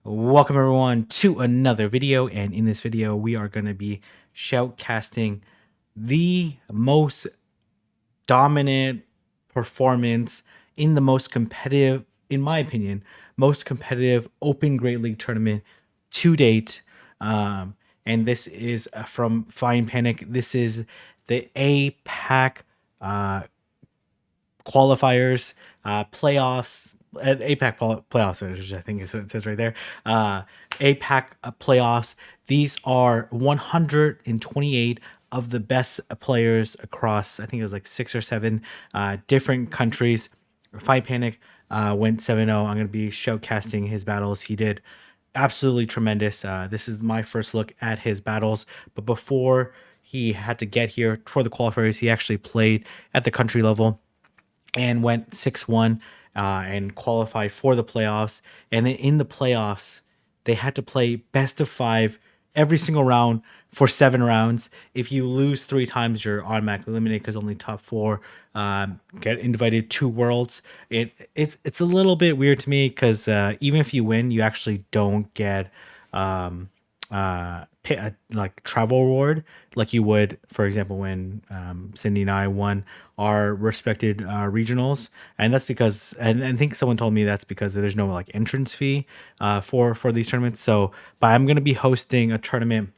Welcome everyone to another video, and in this video we are going to be shoutcasting the most dominant performance in the most competitive, in my opinion, most competitive Open Great League tournament to date. And this is from Findpanic. This is the Apac qualifiers, playoffs, APAC playoffs, which I think is what it says right there. APAC playoffs. These are 128 of the best players across, I think it was like 6 or 7 different countries. Findpanic went 7-0. I'm going to be showcasting his battles. He did absolutely tremendous. This is my first look at his battles. But before he had to get here for the qualifiers, he actually played at the country level and went 6-1 and qualified for the playoffs. And then in the playoffs, they had to play best of 5 every single round for 7 rounds. If you lose 3 times, you're automatically eliminated because only top 4 get invited to Worlds. It's a little bit weird to me because even if you win, you actually don't get pay a like travel reward like you would, for example, when Cindy and I won our respected regionals. And that's because, and I think someone told me that's because there's no like entrance fee for these tournaments. So but I'm going to be hosting a tournament,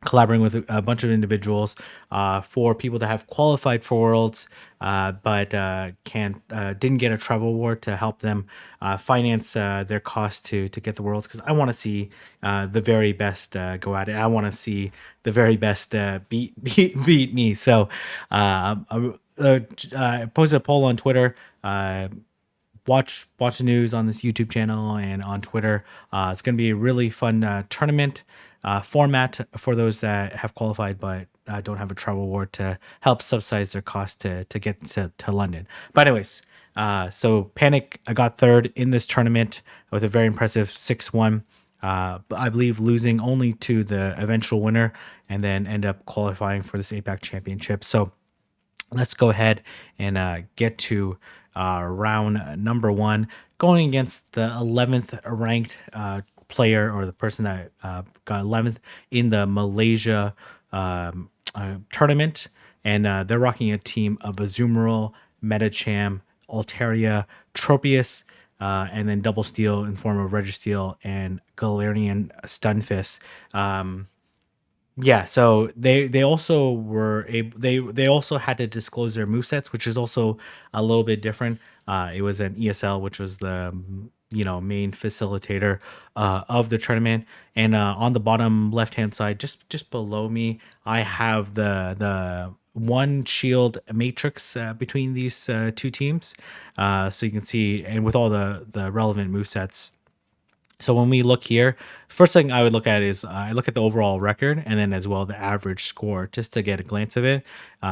collaborating with a bunch of individuals for people that have qualified for Worlds, but can't didn't get a travel award to help them finance their costs to get the Worlds. Because I want to see the very best go at it. I want to see the very best beat me. So I posted a poll on Twitter. Watch the news on this YouTube channel and on Twitter. It's going to be a really fun tournament format for those that have qualified but don't have a travel award to help subsidize their cost to get to London. But anyways, so Panic, I got third in this tournament with a very impressive 6-1. I believe losing only to the eventual winner and then end up qualifying for this APAC championship. So let's go ahead and get to round number 1, going against the 11th ranked player, or the person that got 11th in the Malaysia tournament. And they're rocking a team of Azumarill, Metacham, Altaria, Tropius, and then Double Steel in form of Registeel and Galarian Stunfisk. Yeah, so they also were able, they also had to disclose their movesets, which is also a little bit different. It was an ESL, which was the main facilitator of the tournament. And on the bottom left hand side, just below me, I have the one shield matrix between these 2 teams, so you can see, and with all the relevant movesets. So when we look here, first thing I would look at is I look at the overall record and then as well the average score, just to get a glance of it,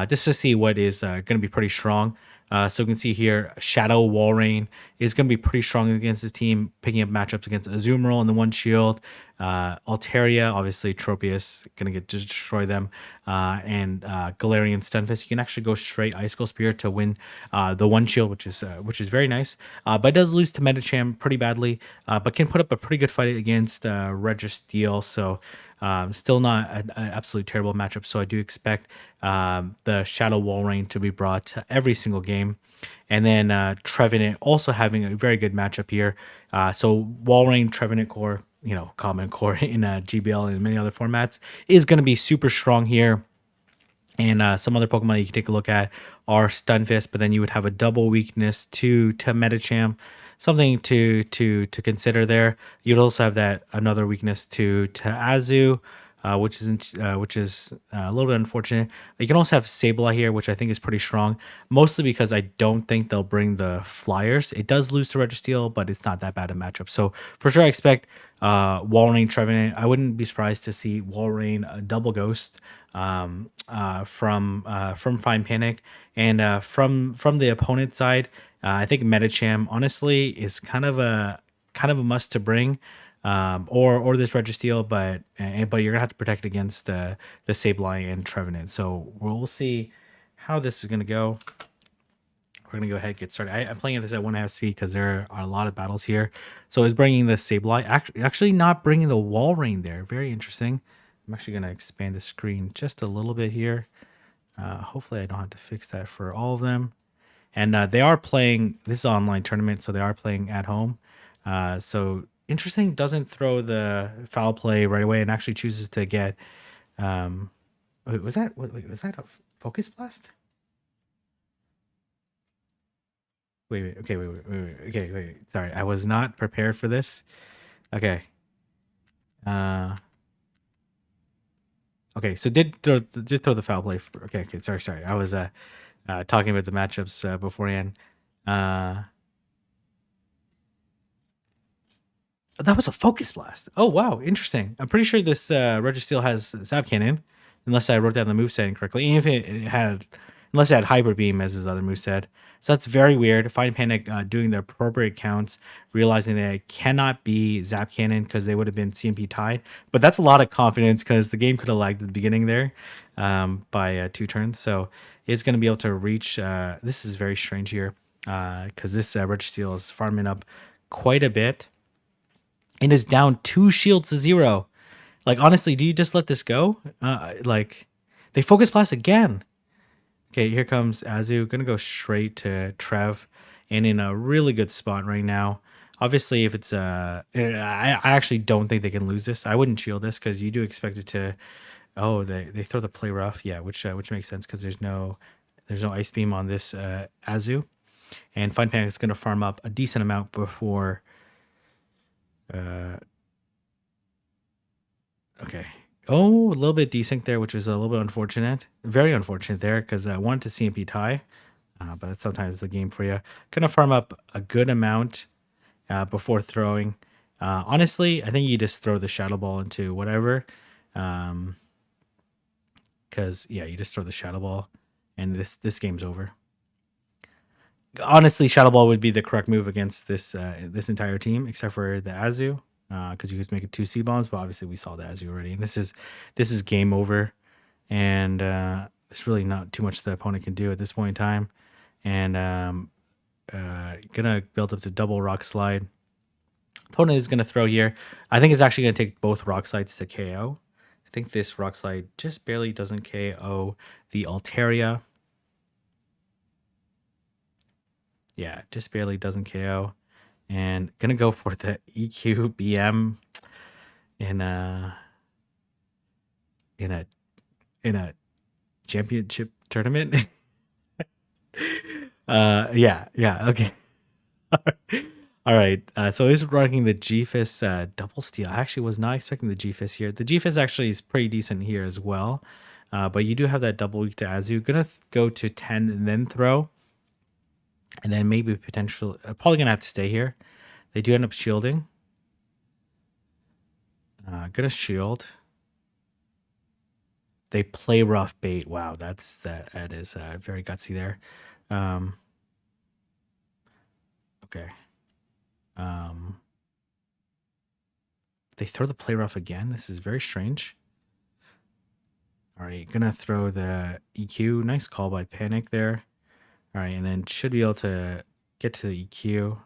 just to see what is going to be pretty strong. So you can see here, Shadow Walrein is going to be pretty strong against his team, picking up matchups against Azumarill in the one shield. Altaria, obviously Tropius, going to destroy them. And Galarian Stunfisk, you can actually go straight Icicle Spear to win the one shield, which is very nice. But it does lose to Metacham pretty badly, but can put up a pretty good fight against Registeel. So still not an absolutely terrible matchup. So I do expect the Shadow Walrein to be brought to every single game. And then Trevenant also having a very good matchup here. So Walrein, Trevenant core, common core in GBL and many other formats, is going to be super strong here. And some other Pokemon you can take a look at are Stunfisk, but then you would have a double weakness to Metacham, something to consider there. You'd also have that another weakness to Azu, which is a little bit unfortunate. You can also have Sableye here, which I think is pretty strong, mostly because I don't think they'll bring the Flyers. It does lose to Registeel, but it's not that bad a matchup. So for sure, I expect Walrein, Trevenant. I wouldn't be surprised to see Walrein double Ghost from Findpanic, and from the opponent side. I think Metacham honestly is kind of a must to bring, or this Registeel, but you're gonna have to protect against the Sableye and Trevenant. So we'll see how this is gonna go. we're gonna go ahead and get started. I'm playing this at 1.5 speed because there are a lot of battles here. So it's bringing the Sableye, actually not bringing the Wall Rain there. Very interesting. I'm actually gonna expand the screen just a little bit here. Hopefully I don't have to fix that for all of them. And they are playing, this is an online tournament, so they are playing at home. So interesting, doesn't throw the foul play right away and actually chooses to get, wait, was that a Focus Blast? Wait, okay, wait, okay, wait. Sorry, I was not prepared for this. Okay. Uh, okay, so did throw the foul play. Okay, sorry. I was talking about the matchups beforehand. Uh, that was a Focus Blast. Oh wow, interesting. I'm pretty sure this Registeel has Zap Cannon, unless I wrote down the moveset incorrectly. Even if it had, unless it had Hyper Beam as his other moveset. So that's very weird. Findpanic doing the appropriate counts, realizing that it cannot be Zap Cannon because they would have been CMP tied. But that's a lot of confidence because the game could have lagged at the beginning there by 2 turns. So it's going to be able to reach. This is very strange here because this Registeel is farming up quite a bit and is down 2 shields to 0. Like, honestly, do you just let this go? Like, they Focus Blast again. Okay, here comes Azu. Gonna go straight to Trev, and in a really good spot right now. Obviously, if it's I actually don't think they can lose this. I wouldn't shield this because you do expect it to. Oh, they throw the play rough. Yeah, which makes sense because there's no ice beam on this Azu, and Findpanic is gonna farm up a decent amount before. Okay. Oh, a little bit desync there, which is a little bit unfortunate. Very unfortunate there because I wanted to CMP tie, but that's sometimes the game for you. Gonna farm up a good amount before throwing. Honestly, I think you just throw the Shadow Ball into whatever. Because, yeah, you just throw the Shadow Ball and this game's over. Honestly, Shadow Ball would be the correct move against this this entire team, except for the Azu, because you could make it 2 C bombs. But obviously, we saw the Azu already, and this is game over, and there's really not too much the opponent can do at this point in time. And gonna build up to double Rock Slide. Opponent is gonna throw here. I think it's actually gonna take both Rock Slides to KO. I think this Rock Slide just barely doesn't KO the Altaria. Yeah, just barely doesn't KO. And gonna go for the EQ BM in a in a in a championship tournament. Yeah, okay. All right. So he's running the GFIS double steal. I actually was not expecting the GFIS here. The GFIS actually is pretty decent here as well. But you do have that double weak to Azu. Gonna go to 10 and then throw. And then maybe potential. Probably gonna have to stay here. They do end up shielding. Gonna shield. They play rough bait. Wow, that is very gutsy there. Okay. They throw the play rough again. This is very strange. All right, gonna throw the EQ. Nice call by Panic there. All right, and then should be able to get to the EQ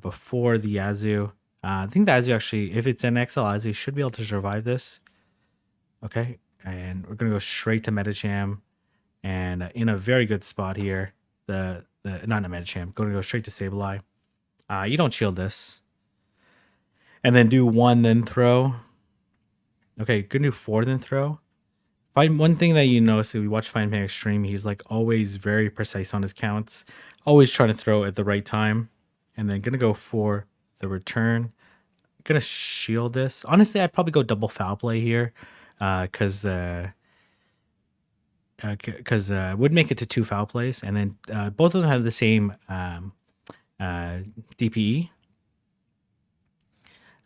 before the Azu. I think the Azu actually, if it's an XL Azu, should be able to survive this. Okay, and we're gonna go straight to Metacham, and in a very good spot here. The not a Metacham, gonna go straight to Sableye. You don't shield this, and then do 1 then throw. Okay, gonna do 4 then throw. One thing that you notice if we watch Findpanic stream, he's like always very precise on his counts, always trying to throw at the right time, and then gonna go for the return. Gonna shield this. Honestly, I'd probably go double foul play here, because would make it to 2 foul plays, and then both of them have the same DPE.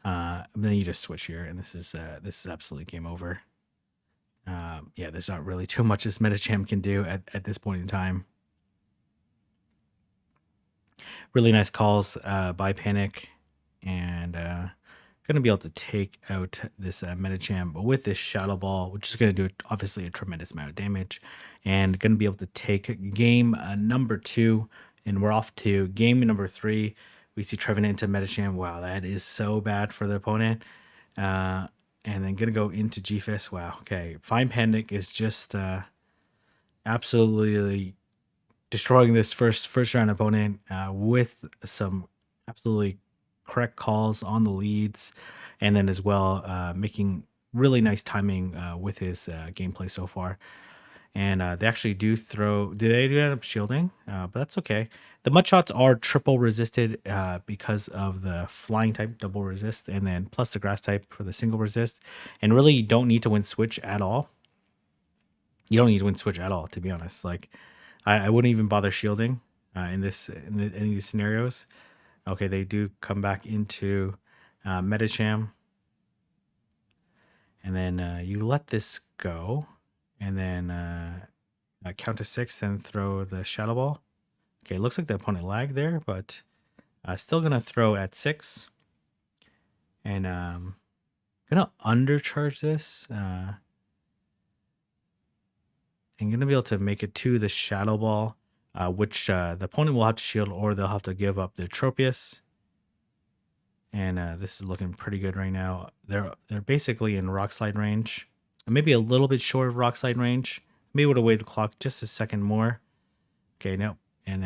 Then you just switch here, and this is absolutely game over. Yeah, there's not really too much this Metacham can do at this point in time. Really nice calls by Panic, and Going to be able to take out this Medicham with this Shadow Ball, which is going to do obviously a tremendous amount of damage, and going to be able to take game number 2, and we're off to game number 3. We see Trevenant into Medicham. Wow, that is so bad for the opponent. And then going to go into GFIS. Wow, okay. Findpanic is just absolutely destroying this first round opponent with some absolutely correct calls on the leads, and then as well making really nice timing with his gameplay so far. And they actually do throw. Do they do end up shielding? But that's okay. The mud shots are triple resisted because of the flying type double resist, and then plus the grass type for the single resist. And really, you don't need to win switch at all. You don't need to win switch at all, to be honest. Like, I wouldn't even bother shielding in any of these scenarios. Okay, they do come back into Metacham, and then you let this go, and then count to 6 and throw the Shadow Ball. Okay, looks like the opponent lagged there, but still gonna throw at 6, and gonna undercharge this. And gonna be able to make it to the Shadow Ball, which the opponent will have to shield, or they'll have to give up their Tropius. And this is looking pretty good right now. They're basically in Rock Slide range, maybe a little bit short of Rock Slide range. Maybe would have waited the clock just a second more. Okay, nope. And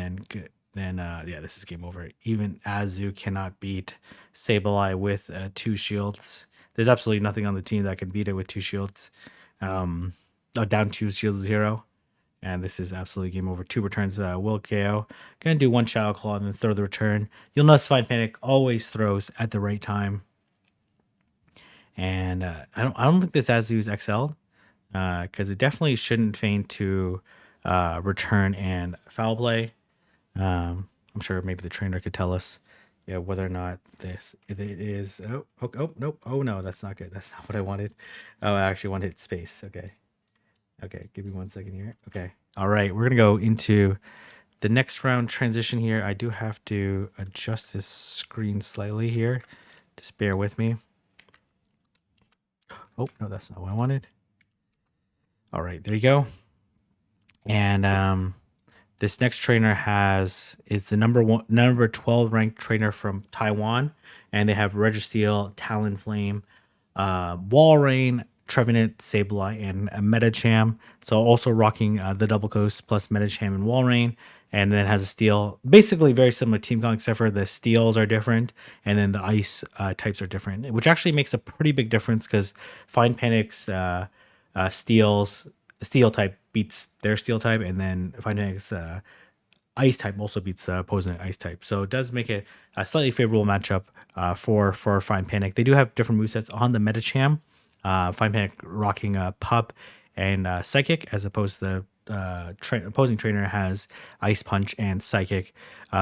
then yeah, this is game over. Even Azu cannot beat Sableye with 2 shields. There's absolutely nothing on the team that can beat it with 2 shields. Down 2 shields 0. And this is absolutely game over. 2 returns will KO. Gonna do 1 Shadow Claw and then throw the return. You'll notice Findpanic always throws at the right time. And I don't think this Azu is XL, because it definitely shouldn't feign to return and foul play. I'm sure maybe the trainer could tell us, yeah, whether or not it is. Oh nope. Oh no, that's not good. That's not what I wanted. Oh, I actually wanted space. Okay, give me 1 second here. Okay. All right, we're going to go into the next round transition here. I do have to adjust this screen slightly here. Just bear with me. Oh, no, that's not what I wanted. All right, there you go. And this next trainer is the number 12 ranked trainer from Taiwan, and they have Registeel, Talonflame, Walrein, Trevenant, Sableye, and Metacham. So also rocking the Double Coast plus Metacham and Walrein. And then it has a steel. Basically very similar Team Con, except for the steels are different. And then the ice types are different, which actually makes a pretty big difference because Findpanic's steel type beats their steel type. And then Findpanic's ice type also beats the opposing ice type. So it does make it a slightly favorable matchup for Findpanic. They do have different movesets on the Metacham. Findpanic rocking Pup and Psychic, as opposed to the opposing trainer has Ice Punch and Psychic.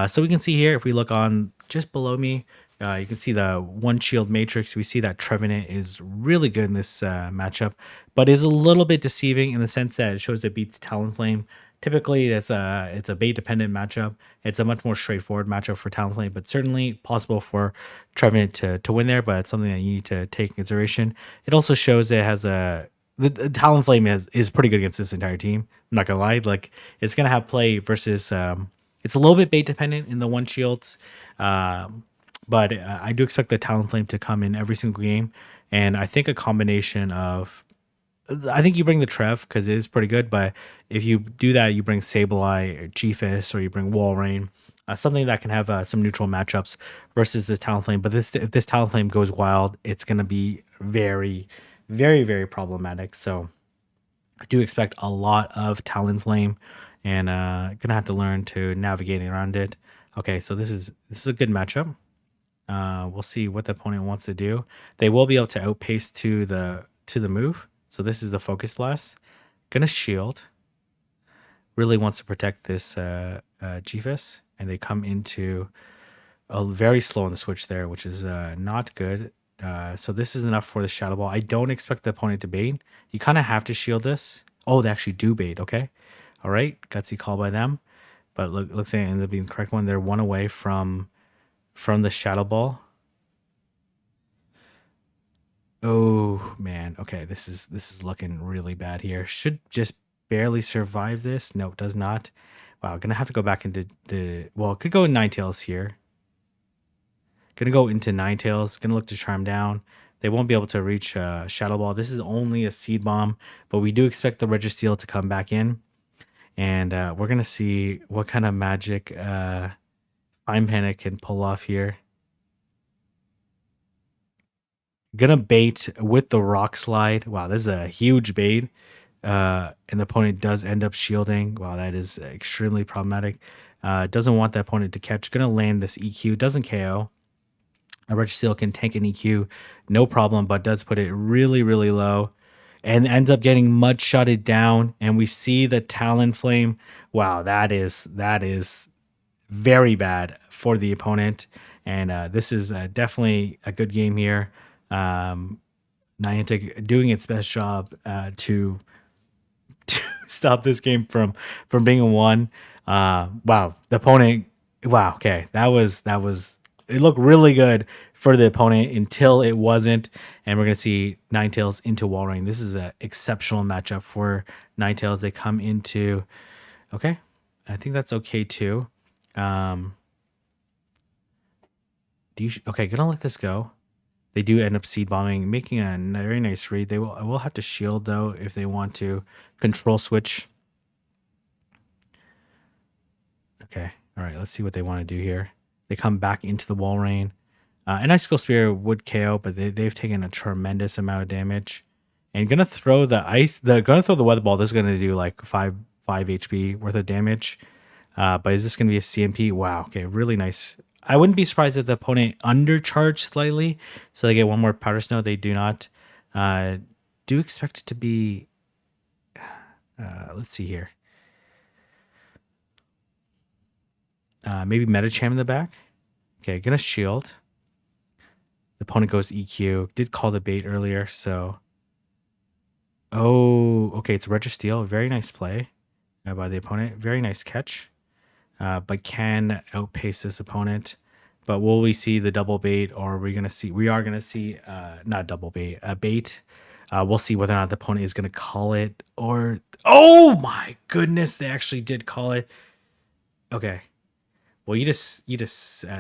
So we can see here, if we look on just below me, you can see the 1 shield matrix. We see that Trevenant is really good in this matchup, but is a little bit deceiving in the sense that it shows it beats Talonflame. Typically, it's a bait dependent matchup. It's a much more straightforward matchup for Talonflame, but certainly possible for Trevenant to win there. But it's something that you need to take in consideration. It also shows it has the Talonflame is pretty good against this entire team. I'm not gonna lie, like it's gonna have play versus. It's a little bit bait dependent in the 1 shields, but I do expect the Talonflame to come in every single game, and I think a combination of. I think you bring the Trev because it is pretty good, but if you do that, you bring Sableye, or G-Fist, or you bring Walrein, something that can have some neutral matchups versus this Talonflame. But if this Talonflame goes wild, it's going to be very, very, very problematic. So I do expect a lot of Talonflame, and gonna have to learn to navigate around it. Okay, so this is a good matchup. We'll see what the opponent wants to do. They will be able to outpace to the move. So this is the Focus Blast. Gonna shield. Really wants to protect this GFIS, and they come into very slow on the switch there, which is not good. So this is enough for the Shadow Ball. I don't expect the opponent to bait. You kind of have to shield this. Oh, they actually do bait. Okay, all right, gutsy call by them. But looks like it ended up being the correct one. They're 1 away from the Shadow Ball. Oh man. Okay, this is looking really bad here. Should just barely survive this. No, it does not. Wow, gonna have to go back into the well, could go in Ninetales here. Gonna go into Ninetales. Gonna look to charm down. They won't be able to reach Shadow Ball. This is only a Seed Bomb, but we do expect the Registeel to come back in, and we're gonna see what kind of magic Findpanic can pull off here. Gonna bait with the Rock Slide. Wow, this is a huge bait. And the opponent does end up shielding. Wow, that is extremely problematic. Doesn't want the opponent to catch. Gonna land this EQ. Doesn't KO. A Registeel can tank an EQ, no problem, but does put it really, really low, and ends up getting mud shotted down. And we see the Talonflame. Wow, that is very bad for the opponent. And this is definitely a good game here. Niantic doing its best job to stop this game from being a one. Wow, the opponent. Wow, okay, that was. It looked really good for the opponent until it wasn't, and we're gonna see Ninetales into Walrein. This is an exceptional matchup for Ninetales. They come into. Okay, I think that's okay too. Um, okay? Gonna let this go. They do end up seed bombing, making a very nice read. They will have to shield though if they want to control switch. Okay, all right. Let's see what they want to do here. They come back into the wall rain. An icicle spear would KO, but they've taken a tremendous amount of damage. And gonna throw the ice. Gonna throw the weather ball. This is gonna do like five HP worth of damage. But is this gonna be a CMP? Wow. Okay, really nice. I wouldn't be surprised if the opponent undercharged slightly, so they get one more powder snow. They do not. Do expect it to be. Let's see here. Maybe Metacham in the back. Okay, gonna shield. The opponent goes EQ. Did call the bait earlier, so. Oh, okay. It's a Registeel. Very nice play by the opponent. Very nice catch. But can outpace this opponent. But will we see the double bait, or are we gonna see? We are gonna see not double bait, a bait. We'll see whether or not the opponent is gonna call it, or oh my goodness, they actually did call it. Okay. Well, you just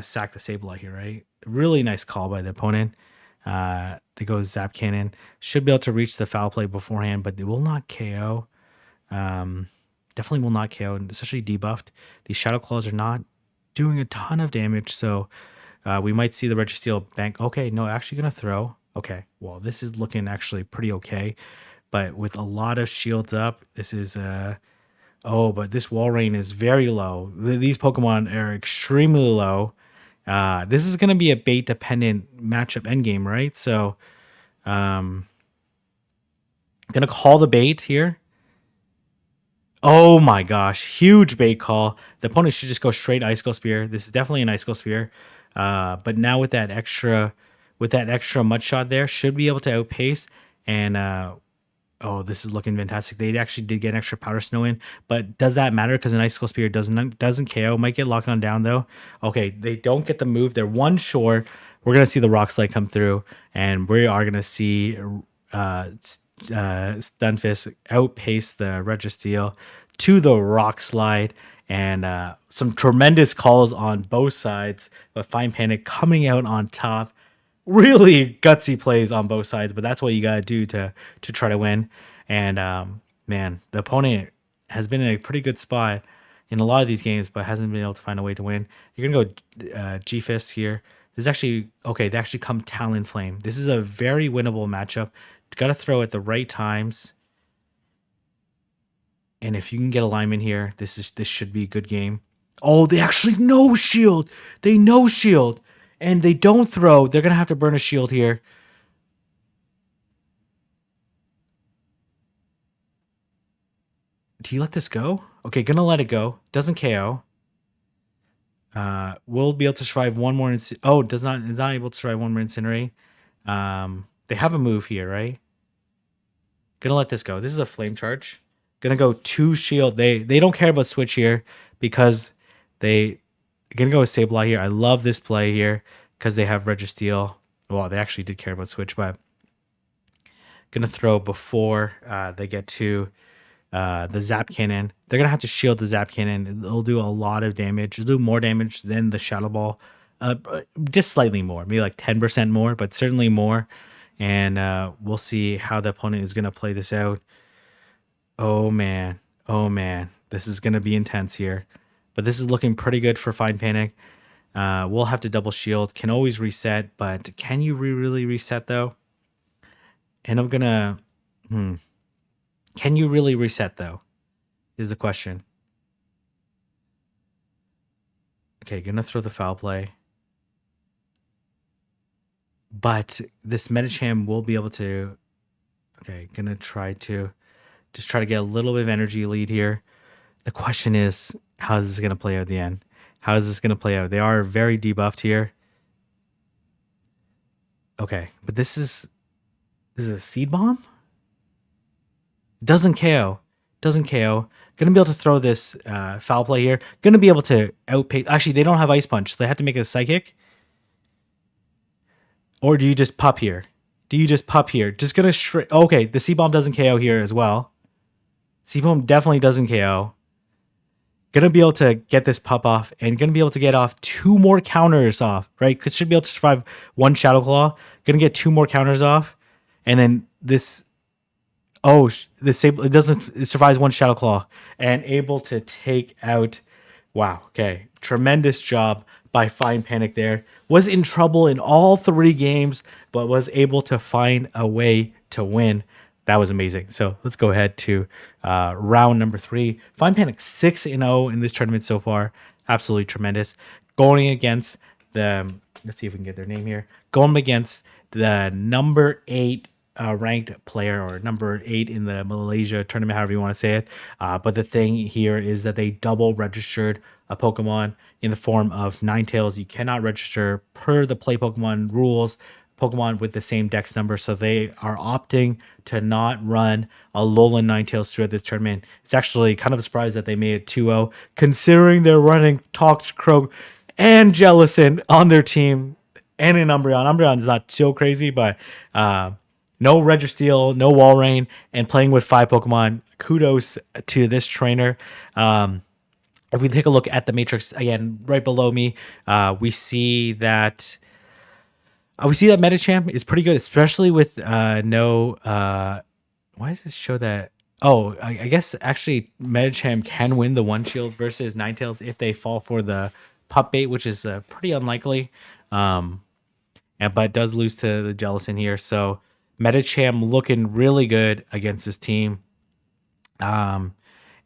sack the Sableye here, right? Really nice call by the opponent. They go Zap Cannon. Should be able to reach the foul play beforehand, but they will not KO. Definitely will not KO, and especially debuffed. These Shadow Claws are not doing a ton of damage, so we might see the Registeel bank. Okay, no, actually gonna throw. Okay, well, this is looking actually pretty okay, but with a lot of shields up, this is oh, but this Walrein is very low. These Pokemon are extremely low. This is going to be a bait dependent matchup endgame, right? So, I'm going to call the bait here. Oh my gosh, huge bait call. The opponent should just go straight Icicle Spear. This is definitely an Icicle Spear. But now with that extra mud shot there, should be able to outpace. And oh, this is looking fantastic. They actually did get an extra powder snow in, but does that matter? Because an icicle spear doesn't KO. Might get locked on down though. Okay, they don't get the move. They're one short. We're gonna see the rock slide come through, and we are gonna see Stunfisk outpace the Registeel to the rock slide, and some tremendous calls on both sides. But Findpanic coming out on top. Really gutsy plays on both sides, but that's what you gotta do to try to win. And man, the opponent has been in a pretty good spot in a lot of these games, but hasn't been able to find a way to win. You're gonna go G-Fist here. This is actually okay. They actually come Talonflame. This is a very winnable matchup. Got to throw at the right times, and if you can get alignment here, this should be a good game. Oh, they actually no shield. They no shield. And they don't throw. They're going to have to burn a shield here. Do you let this go? Okay, going to let it go. Doesn't KO. Will be able to survive one more. Oh, is not able to survive one more Incinerate. They have a move here, right? Going to let this go. This is a Flame Charge. Going to go 2 shield. They don't care about switch here because they gonna go with Sableye here. I love this play here because they have Registeel. Well, they actually did care about switch, but Gonna throw before they get to the Zap Cannon. They're gonna have to shield the Zap Cannon. It'll do a lot of damage. It'll do more damage than the Shadow Ball, just slightly more, maybe like 10% more, but certainly more. And we'll see how the opponent is gonna play this out. Oh man, oh man, this is gonna be intense here, but this is looking pretty good for Findpanic. We'll have to double shield. Can always reset, but can you really reset though? And I'm gonna. Can you really reset though? Is the question. Okay, gonna throw the foul play. But this Medicham will be able to. Okay, gonna try to just try to get a little bit of energy lead here. The question is, how is this gonna play out at the end? How is this gonna play out? They are very debuffed here. Okay, but this is a seed bomb? Doesn't KO. Doesn't KO. Gonna be able to throw this foul play here. Gonna be able to outpace. Actually, they don't have Ice Punch. So they have to make it a Psychic. Or do you just pup here? Do you just pup here? Just gonna okay, the C-Bomb doesn't KO here as well. C-Bomb definitely doesn't KO. Gonna be able to get this pup off and gonna be able to get off 2 more counters off, right? Because should be able to survive 1 Shadow Claw. Gonna get 2 more counters off. And then this... Oh, it survives 1 Shadow Claw and able to take out. Wow. Okay. Tremendous job by Findpanic there. Was in trouble in all 3 games, but was able to find a way to win. That was amazing. So let's go ahead to round number 3. Findpanic 6-0 in this tournament so far. Absolutely tremendous. Going against the, let's see if we can get their name here. Going against the number 8 ranked player, or number 8 in the Malaysia tournament, however you want to say it. But the thing here is that they double registered a Pokemon in the form of Ninetales. You cannot register per the Play Pokemon rules Pokemon with the same dex number, so they are opting to not run a Alolan Ninetales throughout this tournament. It's actually kind of a surprise that they made it 2-0, considering they're running Toxicroak and Jellicent on their team, and an Umbreon. Umbreon is not so crazy, but no Registeel, no Walrein, and playing with 5 Pokemon. Kudos to this trainer. If we take a look at the matrix again, right below me, we see that Medicham is pretty good, especially with no. Why does this show that? Oh, I guess actually Medicham can win the 1 shield versus Ninetales if they fall for the pup bait, which is pretty unlikely. But does lose to the Jellicent here. So Medicham looking really good against this team.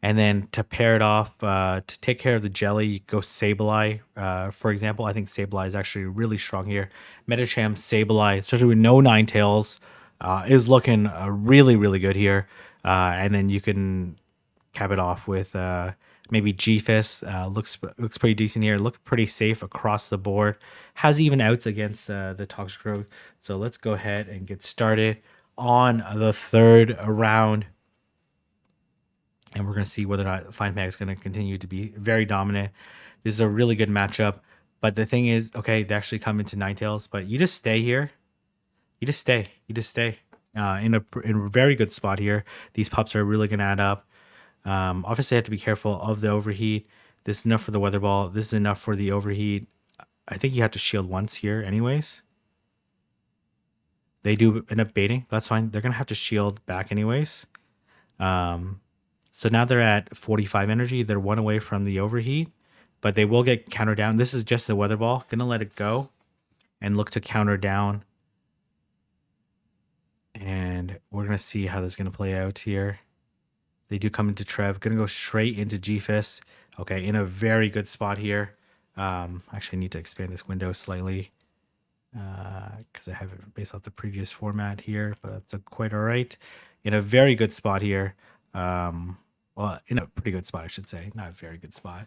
And then to pair it off, to take care of the Jelly, you go Sableye. For example, I think Sableye is actually really strong here. Medicham, Sableye, especially with no Ninetales, is looking really good here. And then you can cap it off with maybe G-Fist. Looks pretty decent here. Look pretty safe across the board. Has even outs against the Toxicroak. So let's go ahead and get started on the 3rd round. And we're going to see whether or not Findpanic is going to continue to be very dominant. This is a really good matchup. But the thing is, okay, they actually come into Ninetales, but you just stay here. You just stay. In a very good spot here. These pups are really going to add up. Obviously, I have to be careful of the overheat. This is enough for the Weather Ball. This is enough for the overheat. I think you have to shield once here anyways. They do end up baiting. That's fine. They're going to have to shield back anyways. So now they're at 45 energy. They're 1 away from the overheat, but they will get countered down. This is just the Weather Ball. Gonna let it go and look to counter down. And we're gonna see how this is gonna play out here. They do come into Trev. Gonna go straight into G-Fist. Okay, in a very good spot here. Actually, I need to expand this window slightly because I have it based off the previous format here, but that's quite all right. In a very good spot here. Well, in a pretty good spot, I should say. Not a very good spot.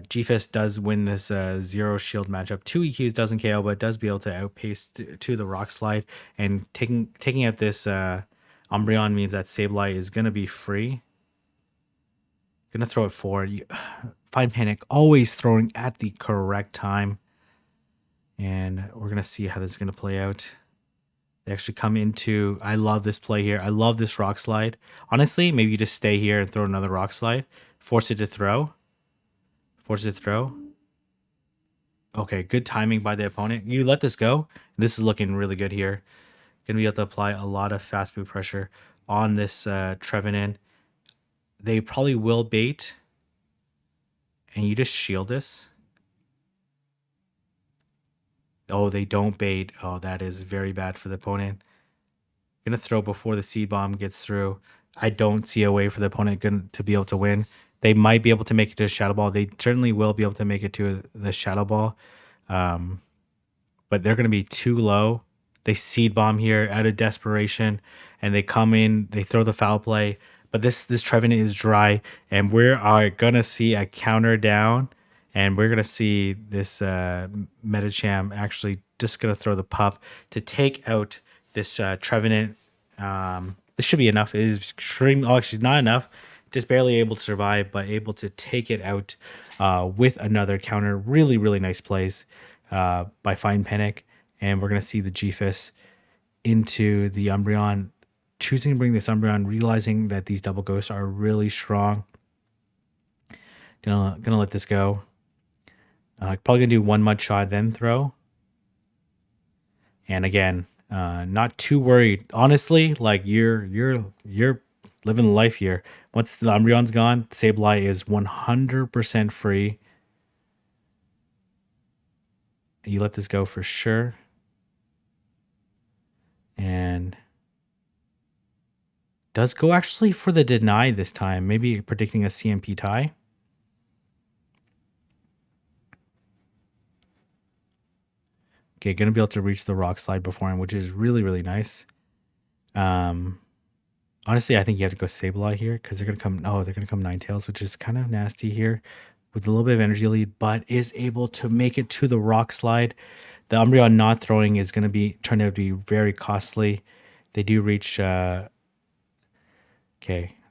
G-Fist does win this 0 shield matchup. 2 EQs doesn't KO, but does be able to outpace to the Rock Slide. And taking out this Umbreon means that Sableye is going to be free. Going to throw it forward. Findpanic always throwing at the correct time. And we're going to see how this is going to play out. They actually come into. I love this play here. I love this rock slide. Honestly, maybe you just stay here and throw another rock slide. Force it to throw. Force it to throw. Okay, good timing by the opponent. You let this go. This is looking really good here. Gonna be able to apply a lot of fast move pressure on this Trevenant. They probably will bait, and you just shield this. Oh, they don't bait. Oh, that is very bad for the opponent. Gonna throw before the seed bomb gets through. I don't see a way for the opponent to be able to win. They might be able to make it to a shadow ball. They certainly will be able to make it to the shadow ball. But they're going to be too low. They seed bomb here out of desperation, and they come in. They throw the foul play, but this Trevenant is dry, and we are gonna see a counter down, and we're gonna see this Metacham actually just gonna throw the pup to take out this Trevenant. This should be enough. It is extreme. Oh, actually, not enough. Just barely able to survive, but able to take it out with another counter. Really, really nice plays by Findpanic. And we're going to see the Gfis into the Umbreon, choosing to bring this Umbreon, realizing that these double ghosts are really strong. Gonna let this go. Probably gonna do one mud shot, then throw. And again, not too worried. Honestly, like you're living life here. Once the Umbreon's gone, Sableye is 100% free. You let this go for sure. And does go actually for the deny this time. Maybe predicting a CMP tie. Okay, gonna be able to reach the rock slide before him, which is really, really nice. Honestly, I think you have to go Sableye here because they're gonna come. Oh, they're gonna come Ninetales, which is kind of nasty here, with a little bit of energy lead, but is able to make it to the rock slide. The Umbreon not throwing is gonna be turn out to be very costly. They do reach. Okay,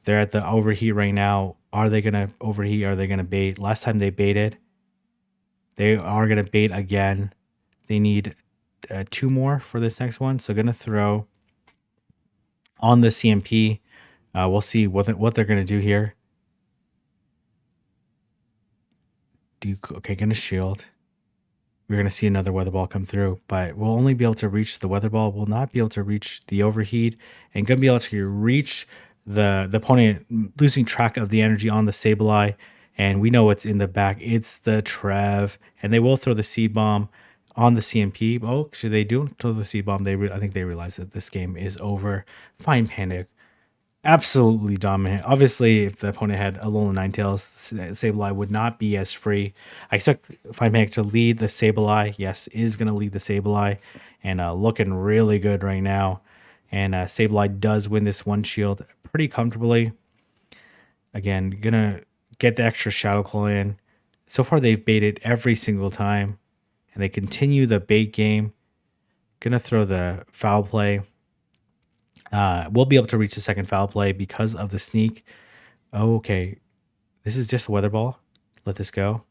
they're at the overheat right now. Are they gonna overheat? Are they gonna bait? Last time they baited. They are gonna bait again. They need 2 more for this next one, so gonna throw on the CMP. We'll see what they're gonna do here. Okay, gonna shield. We're gonna see another weather ball come through, but we'll only be able to reach the weather ball. We'll not be able to reach the overheat, and gonna be able to reach the opponent losing track of the energy on the Sableye. And we know what's in the back. It's the Trev, and they will throw the seed bomb on the CMP. Oh, should they do throw the seed bomb? I think they realize that this game is over. Findpanic, absolutely dominant. Obviously, if the opponent had a Alolan Ninetales, Sableye would not be as free. I expect Findpanic to lead the Sableye. Yes, is going to lead the Sableye, and looking really good right now. And Sableye does win this one shield pretty comfortably. Again, gonna get the extra Shadow Claw in. So far, they've baited every single time, and they continue the bait game. Gonna throw the foul play. We'll be able to reach the second foul play because of the sneak. Oh, okay. This is just a weather ball. Let this go.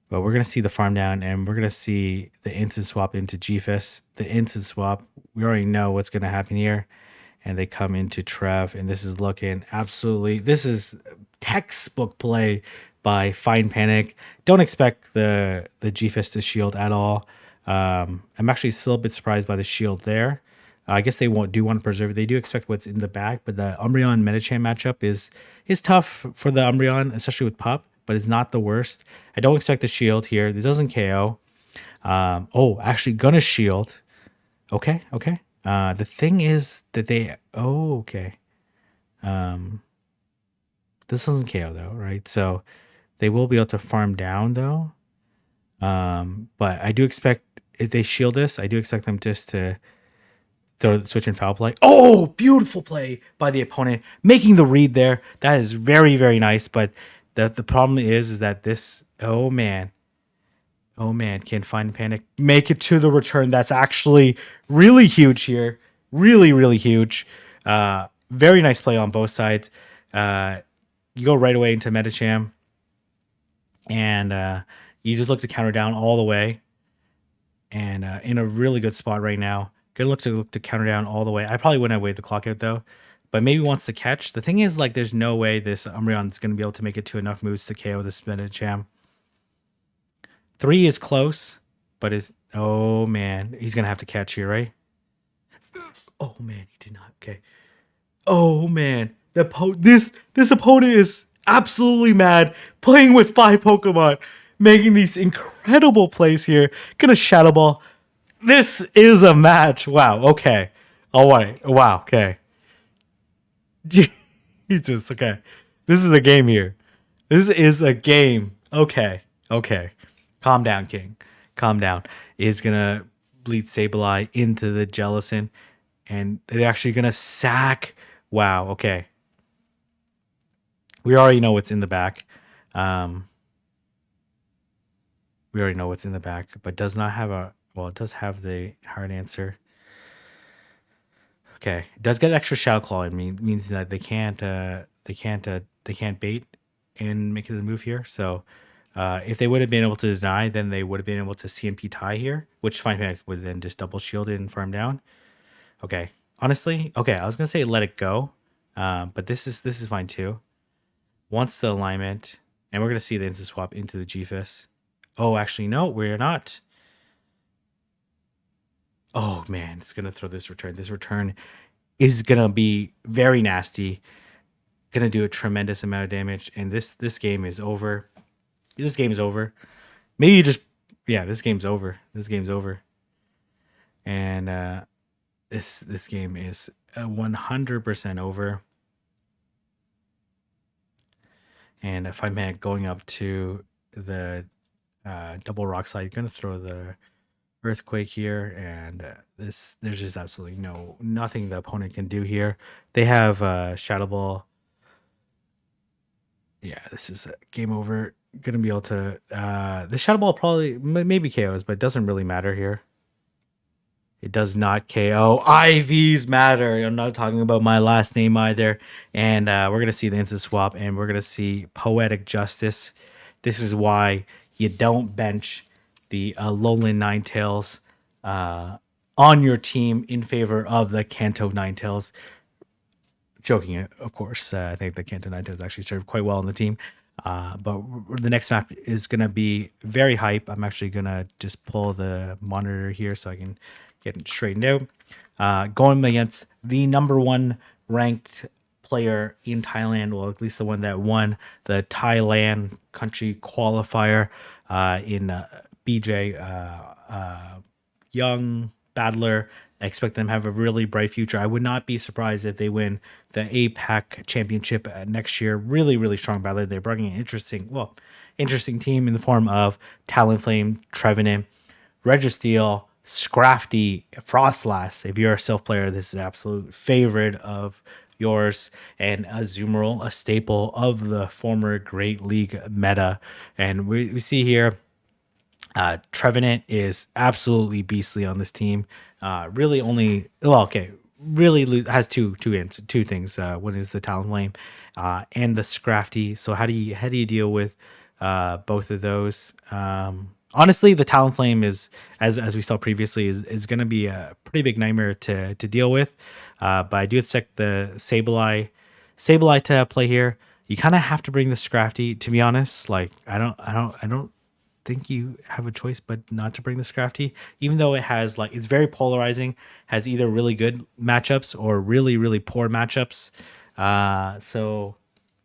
But we're going to see the farm down, and we're going to see the instant swap into Gfis. The instant swap, we already know what's going to happen here. And they come into Trev, and this is looking absolutely... This is textbook play by Findpanic. Don't expect the Gfis to shield at all. I'm actually still a bit surprised by the shield there. I guess they do want to preserve it. They do expect what's in the back, but the Umbreon Metacham matchup is tough for the Umbreon, especially with Pup, but it's not the worst. I don't expect the shield here. This doesn't KO. Oh, actually gonna shield. Okay. The thing is that they... Oh, okay. This doesn't KO though, right? So they will be able to farm down though. But I do expect, if they shield this, I do expect them just to throw the switch and foul play. Oh, beautiful play by the opponent, making the read there. That is very, very nice. But the problem is that this, oh man, can Findpanic make it to the return? That's actually really huge here. Really, really huge. Very nice play on both sides. You go right away into Metacham, and you just look to counter down all the way. and in a really good spot right now. Good look to counter down all the way. I probably wouldn't have waited the clock out though, but maybe wants to catch. The thing is, like, there's no way this Umbreon's going to be able to make it to enough moves to KO this Medicham. 3 is close, but is oh man, he's gonna have to catch here, right? Oh man, he did not. Okay. Oh man, this opponent is absolutely mad, playing with 5 Pokemon, making these incredible plays here. Gonna Shadow Ball. This is a match. Wow. Okay. All right. Wow. Okay. Jesus. Okay. This is a game here. This is a game. Okay. Okay. Calm down, King. Calm down. Is gonna bleed Sableye into the Jellicent, and they're actually gonna sack. Wow. Okay. We already know what's in the back. Um, we already know what's in the back, but does not have a. Well, it does have the hard answer. Okay, it does get extra Shadow Claw. It means that they can't bait and make it a move here. So, if they would have been able to deny, then they would have been able to CMP tie here, which Findpanic would then just double shield it and farm down. Okay, honestly, okay, I was gonna say let it go, but this is fine too. Once the alignment, and we're gonna see the instant swap into the GFIS. Oh, actually, no, we're not. Oh man, it's gonna throw this return. This return is gonna be very nasty. Gonna do a tremendous amount of damage, and this game is over. This game is over. Maybe you just yeah, this game's over. This game's over. And this game is 100% over. And if I'm going up to the double rock slide, gonna throw the earthquake here, and there's just absolutely nothing the opponent can do here. They have Shadow Ball. Yeah, this is game over. Gonna be able to the Shadow Ball probably maybe KOs, but it doesn't really matter here. It does not KO. IVs matter. I'm not talking about my last name either. And we're gonna see the instant swap, and we're gonna see Poetic Justice. This is why you don't bench the Lowland Ninetales on your team in favor of the Kanto Ninetales. Joking, of course. I think the Kanto Ninetales actually served quite well on the team. But the next map is going to be very hype. I'm actually going to just pull the monitor here so I can get it straightened out. Going against the #1 ranked player in Thailand, well, at least the one that won the Thailand country qualifier in BJ, young battler. I expect them to have a really bright future. I would not be surprised if they win the Apac championship next year. Really, really strong battler. They're bringing an interesting team in the form of Talonflame, Trevenant, Registeel, Scrafty, Frostlass. If you're a Sylph player, this is an absolute favorite of yours, and Azumarill, a staple of the former Great League meta. And we see here Trevenant is absolutely beastly on this team. Really only really has two things. One is the Talonflame and the Scrafty. So how do you deal with both of those? Honestly, the Talonflame is as we saw previously is going to be a pretty big nightmare to deal with. But I do expect the Sableye to play here. You kind of have to bring the Scrafty, to be honest. Like I don't think you have a choice but not to bring the Scrafty, even though it has it's very polarizing, has either really good matchups or really, really poor matchups. So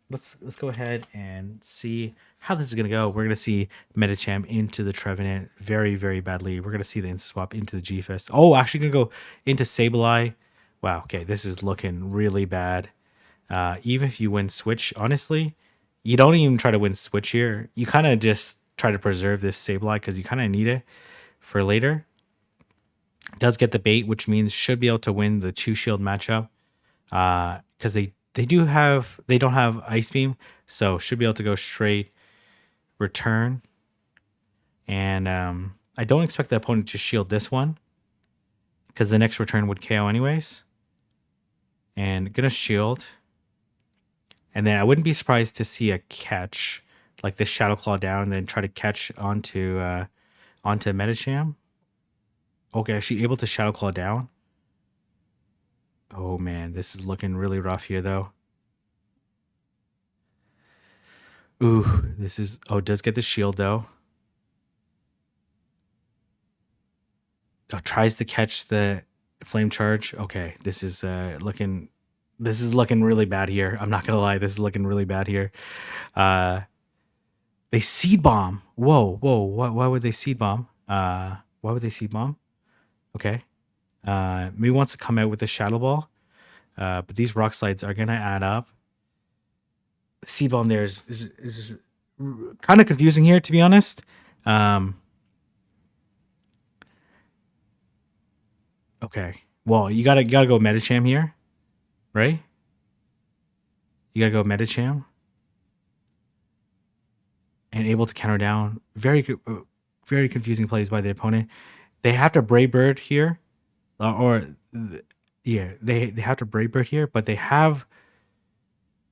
let's go ahead and see how this is gonna go. We're gonna see Medicham into the Trevenant very, very badly. We're gonna see the instant swap into the G-Fist. Oh, actually gonna go into Sableye. Wow, okay, this is looking really bad. Even if you win switch, honestly, you don't even try to win switch here. You kind of just try to preserve this Sableye because you kind of need it for later. It does get the bait, which means should be able to win the 2 shield matchup. Because they don't have Ice Beam, so should be able to go straight return. And I don't expect the opponent to shield this one because the next return would KO anyways. And gonna shield. And then I wouldn't be surprised to see a catch, like this Shadow Claw down, and then try to catch onto Medicham. Okay, is she able to Shadow Claw down? Oh man, this is looking really rough here though. Ooh, this is does get the shield though. Oh, tries to catch the flame charge. Okay, this is looking really bad here. I'm not gonna lie, this is looking really bad here. Uh they seed bomb. Whoa, whoa, why would they seed bomb? Why would they seed bomb? Okay. Maybe wants to come out with a shadow ball. But these rock slides are gonna add up. The seed bomb there is kind of confusing here, to be honest. Um, okay. Well, you gotta go Metacham here, right? You gotta go Metacham and able to counter down. Very confusing plays by the opponent. They have to Brave Bird here, yeah, they have to Brave Bird here, but they have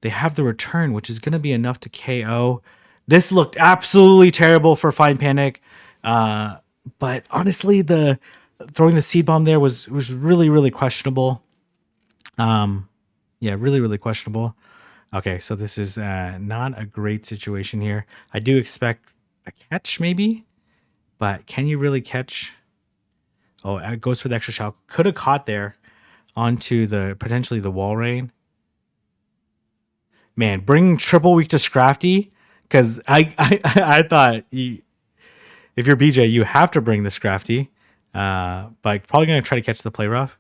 the return, which is gonna be enough to KO. This looked absolutely terrible for Findpanic. But honestly, the throwing the seed bomb there was really questionable. Yeah, really questionable. Okay, so this is not a great situation here. I do expect a catch maybe, but can you really catch? Oh, it goes for the extra shot. Could have caught there onto the potentially the wall rain. Man, bring triple week to Scrafty because I thought if you're BJ, you have to bring the Scrafty. But probably gonna try to catch the play rough.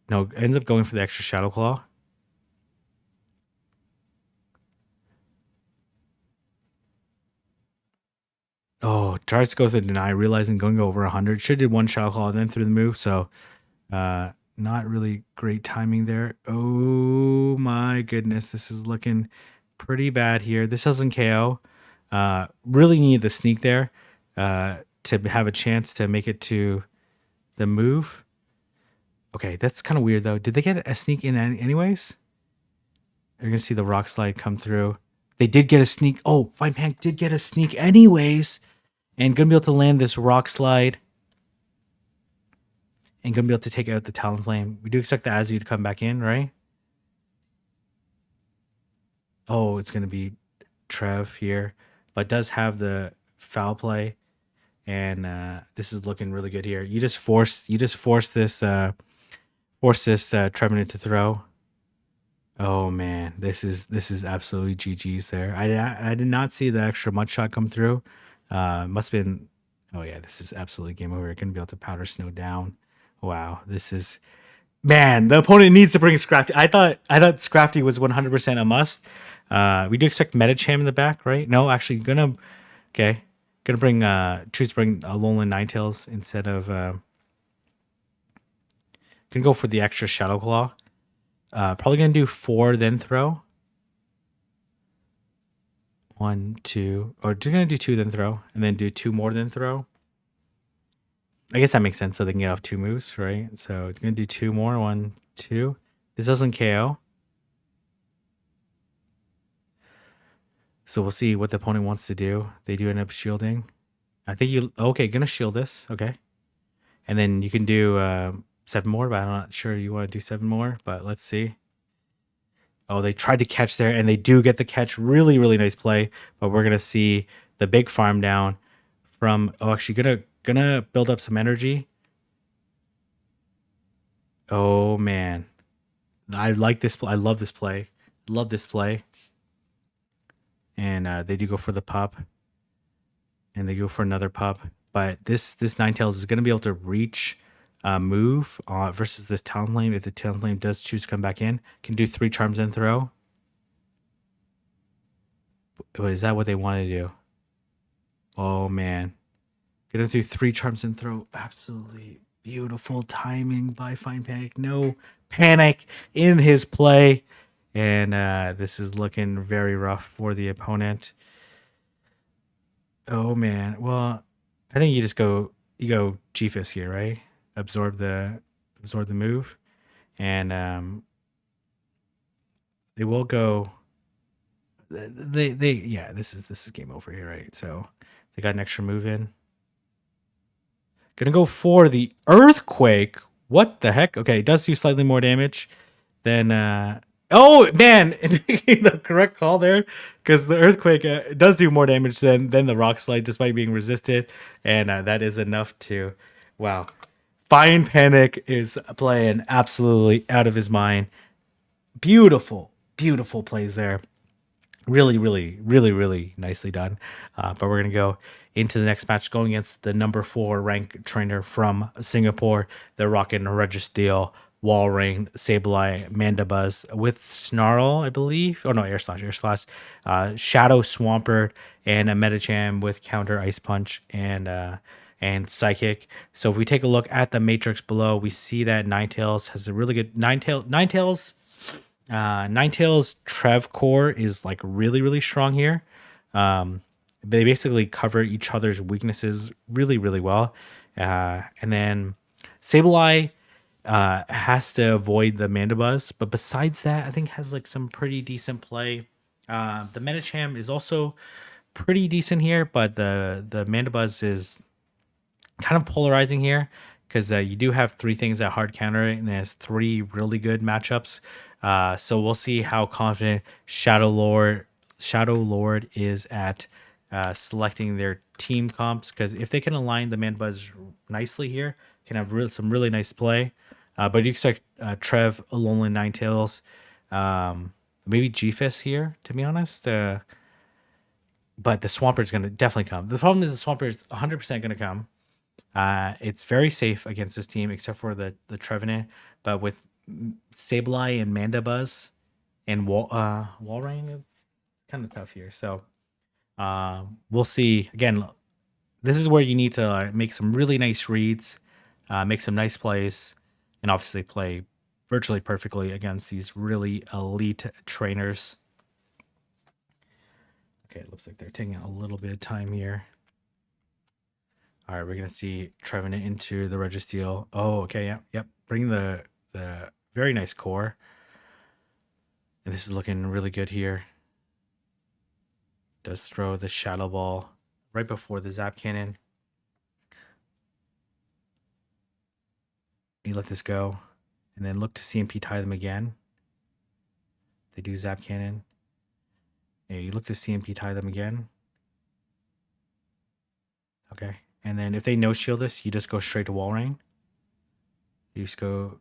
No, ends up going for the extra Shadow Claw. Oh, tries to go through the deny, realizing going over 100. Should did one Shadow Claw and then through the move. So, not really great timing there. Oh my goodness, this is looking pretty bad here. This doesn't KO. Really need the sneak there to have a chance to make it to the move. Okay, that's kind of weird though. Did they get a sneak in anyways? You're gonna see the rock slide come through. They did get a sneak. Oh, Fine Pank did get a sneak anyways, and gonna be able to land this rock slide, and gonna be able to take out the Talonflame. We do expect the Azu to come back in, right? Oh, it's gonna be Trev here, but does have the foul play, and this is looking really good here. You just force this Trevenant to throw. Oh man, this is absolutely GG's there. I did not see the extra mud shot come through. Must have been. Oh yeah, this is absolutely game over. You're gonna be able to powder snow down. Wow, this is man. The opponent needs to bring Scrafty. I thought Scrafty was 100% a must. We do expect Metacham in the back, right? No, actually gonna okay. Gonna bring choose to bring Alolan Ninetales instead of gonna go for the extra Shadow Claw. Probably gonna do 4 then throw. 1, 2, or you're gonna do 2 then throw, and then do 2 more than throw. I guess that makes sense, so they can get off 2 moves, right? So it's gonna do 2 more, 1, 2. This doesn't KO, so we'll see what the opponent wants to do. They do end up shielding. I think you okay. Gonna shield this, okay, and then you can do 7 more, but I'm not sure you want to do 7 more. But let's see. Oh, they tried to catch there, and they do get the catch. Really nice play. But we're gonna see the big farm down from. Oh, actually, gonna build up some energy. Oh man, I like this. I love this play. Love this play. And they do go for the pop, and they go for another pop. But this Ninetales is gonna be able to reach. Move versus this Talonflame. If the Talonflame does choose to come back in, can do 3 charms and throw. But is that what they want to do? Oh man, gonna do 3 charms and throw. Absolutely beautiful timing by Fine Panic. No panic in his play, and this is looking very rough for the opponent. Oh man, well, I think you go G-Fist here, right? Absorb the move, and they will go. They yeah, this is game over here, right? So they got an extra move in. Gonna go for the Earthquake. What the heck? Okay, it does do slightly more damage than. Oh man, making the correct call there, because the Earthquake does do more damage than the Rock Slide, despite being resisted, and that is enough to. Wow, Findpanic is playing absolutely out of his mind. Beautiful, beautiful plays there. Really, really, really, really nicely done. But we're gonna go into the next match, going against the number 4 ranked trainer from Singapore. They're rocking Registeel, Walrein, Sableye, Mandibuzz with Snarl, I believe. Oh no, Air Slash, Shadow Swampert, and a Metacham with Counter Ice Punch and Psychic. So if we take a look at the matrix below, we see that Ninetales has a really good Ninetales Trev core is like really, really strong here. They basically cover each other's weaknesses really, really well. And then Sableye has to avoid the Mandibuzz, but besides that, I think has like some pretty decent play. The Metacham is also pretty decent here, but the Mandibuzz is kind of polarizing here because you do have 3 things that hard counter it, and there's 3 really good matchups. So we'll see how confident Shadow Lord is at selecting their team comps, because if they can align the Manbuzz nicely here, can have some really nice play. But you expect Trev, Alolan Ninetales, maybe Gfis here, to be honest. But the Swampert's going to definitely come. The problem is the Swampert's 100% going to come. It's very safe against this team, except for the Trevenant. But with Sableye and Mandibuzz and Walrein, it's kind of tough here. So we'll see. Again, this is where you need to make some really nice reads, make some nice plays, and obviously play virtually perfectly against these really elite trainers. Okay, it looks like they're taking a little bit of time here. All right, we're gonna see Trevenant into the Registeel. Oh, okay, yep. Bring the very nice core, and this is looking really good here. Does throw the Shadow Ball right before the Zap Cannon. You let this go, and then look to CMP tie them again. They do Zap Cannon. Yeah, you look to CMP tie them again. Okay, and then if they no shield this, you just go straight to Walrein. You just go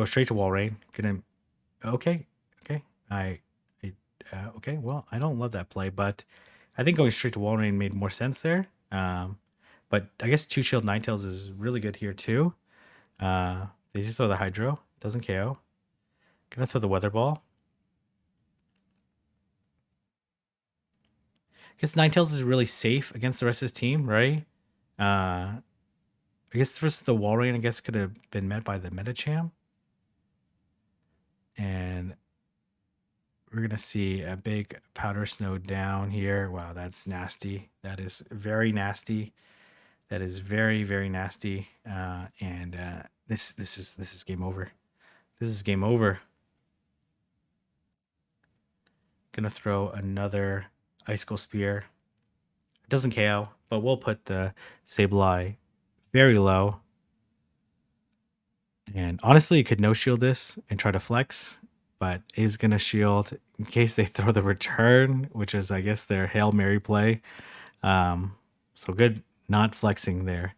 straight to Walrein. Gonna okay. Okay. Well, I don't love that play, but I think going straight to Walrein made more sense there. But I guess 2 shield Ninetales is really good here too. They just throw the Hydro, doesn't KO. Gonna throw the Weather Ball. I guess Ninetales is really safe against the rest of his team, right? I guess versus the Walrein, I guess could have been met by the Metacham. And we're gonna see a big Powder Snow down here. Wow, that's nasty. That is very nasty. That is very, very nasty. And this is game over. This is game over. Gonna throw another Icicle Spear. It doesn't KO, but we'll put the Sableye very low. And honestly, it could no shield this and try to flex, but is gonna shield in case they throw the return, which is I guess their Hail Mary play. So good not flexing there.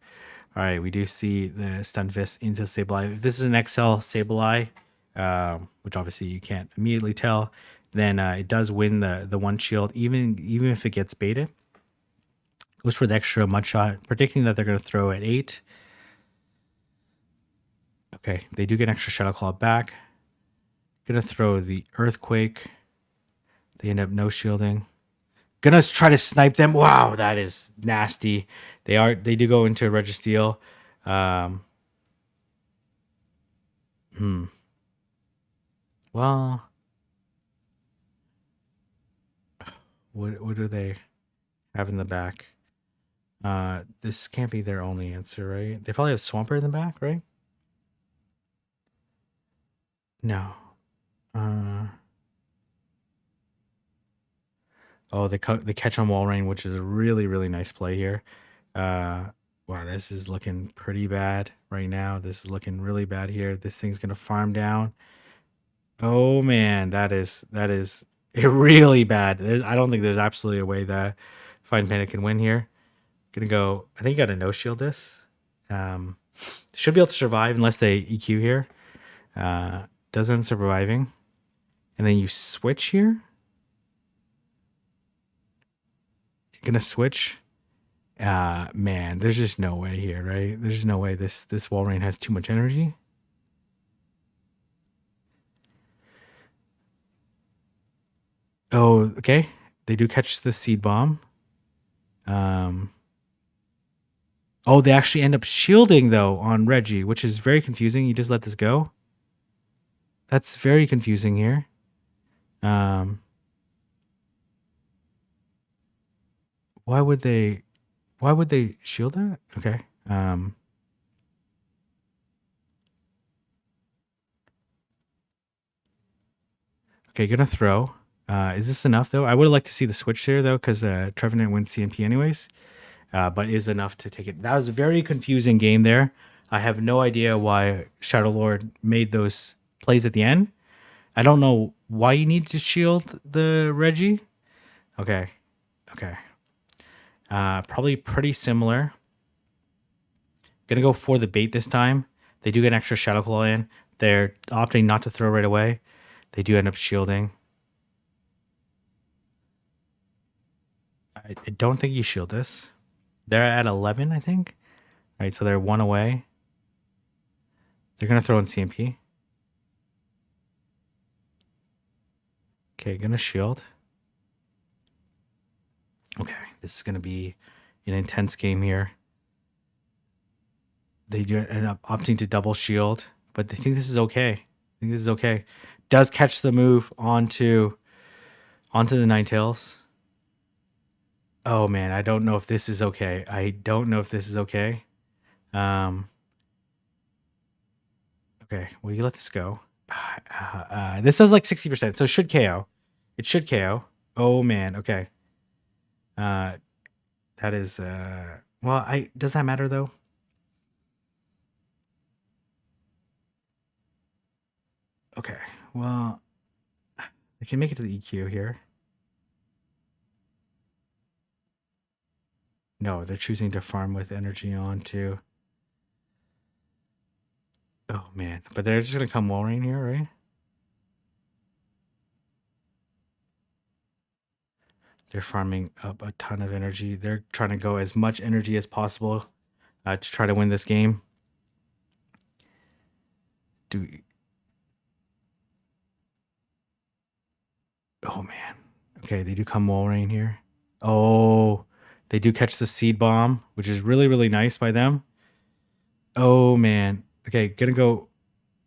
All right, we do see the Stun Fist into Sableye. If this is an XL Sableye, which obviously you can't immediately tell, then it does win the 1 shield, even if it gets baited. Goes for the extra mud shot, predicting that they're going to throw at 8. Okay, they do get an extra Shadow Claw back. Gonna throw the Earthquake. They end up no shielding. Gonna try to snipe them. Wow, that is nasty. They do go into Registeel. Well, what do they have in the back? This can't be their only answer, right? They probably have Swampert in the back, right? No. Oh, they catch on Walrein, which is a really, really nice play here. Wow, this is looking pretty bad right now. This is looking really bad here. This thing's gonna farm down. Oh man, that is really bad. I don't think there's absolutely a way that Findpanic can win here. Gonna go. I think you gotta no shield this. Um, should be able to survive unless they EQ here. Doesn't surviving, and then you switch here. You're gonna switch. Man, there's just no way here, right? There's no way this Walrein has too much energy. Oh, okay. They do catch the seed bomb. Um, oh, they actually end up shielding though on Reggie, which is very confusing. You just let this go. That's very confusing here. Um, why would they? Why would they shield that? Okay. Okay, gonna throw. Is this enough though? I would have liked to see the switch there though, because Trevenant wins CMP anyways. But is enough to take it. That was a very confusing game there. I have no idea why Shadow Lord made those plays at the end. I don't know why you need to shield the Reggie. Okay, okay. Probably pretty similar. Gonna go for the bait this time. They do get an extra Shadow Claw in. They're opting not to throw right away. They do end up shielding. I don't think you shield this. They're at 11, I think. Right, so they're one away. They're gonna throw in CMP. Okay, gonna shield. Okay, this is gonna be an intense game here. They do end up opting to double shield, but they think this is okay. I think this is okay. Does catch the move onto the Ninetales. Oh man, I don't know if this is okay. I don't know if this is okay. Um, okay, well you let this go. This does like 60%, so it should KO. It should KO. Oh man, okay. Uh, that is well, I does that matter though? Okay, well, I can make it to the EQ here. No, they're choosing to farm with energy on too. Oh man, but they're just gonna come Walrein here, right? They're farming up a ton of energy. They're trying to go as much energy as possible to try to win this game. Do oh man. Okay, they do come Walrein here. Oh, they do catch the seed bomb, which is really really nice by them. Oh man. Okay, gonna go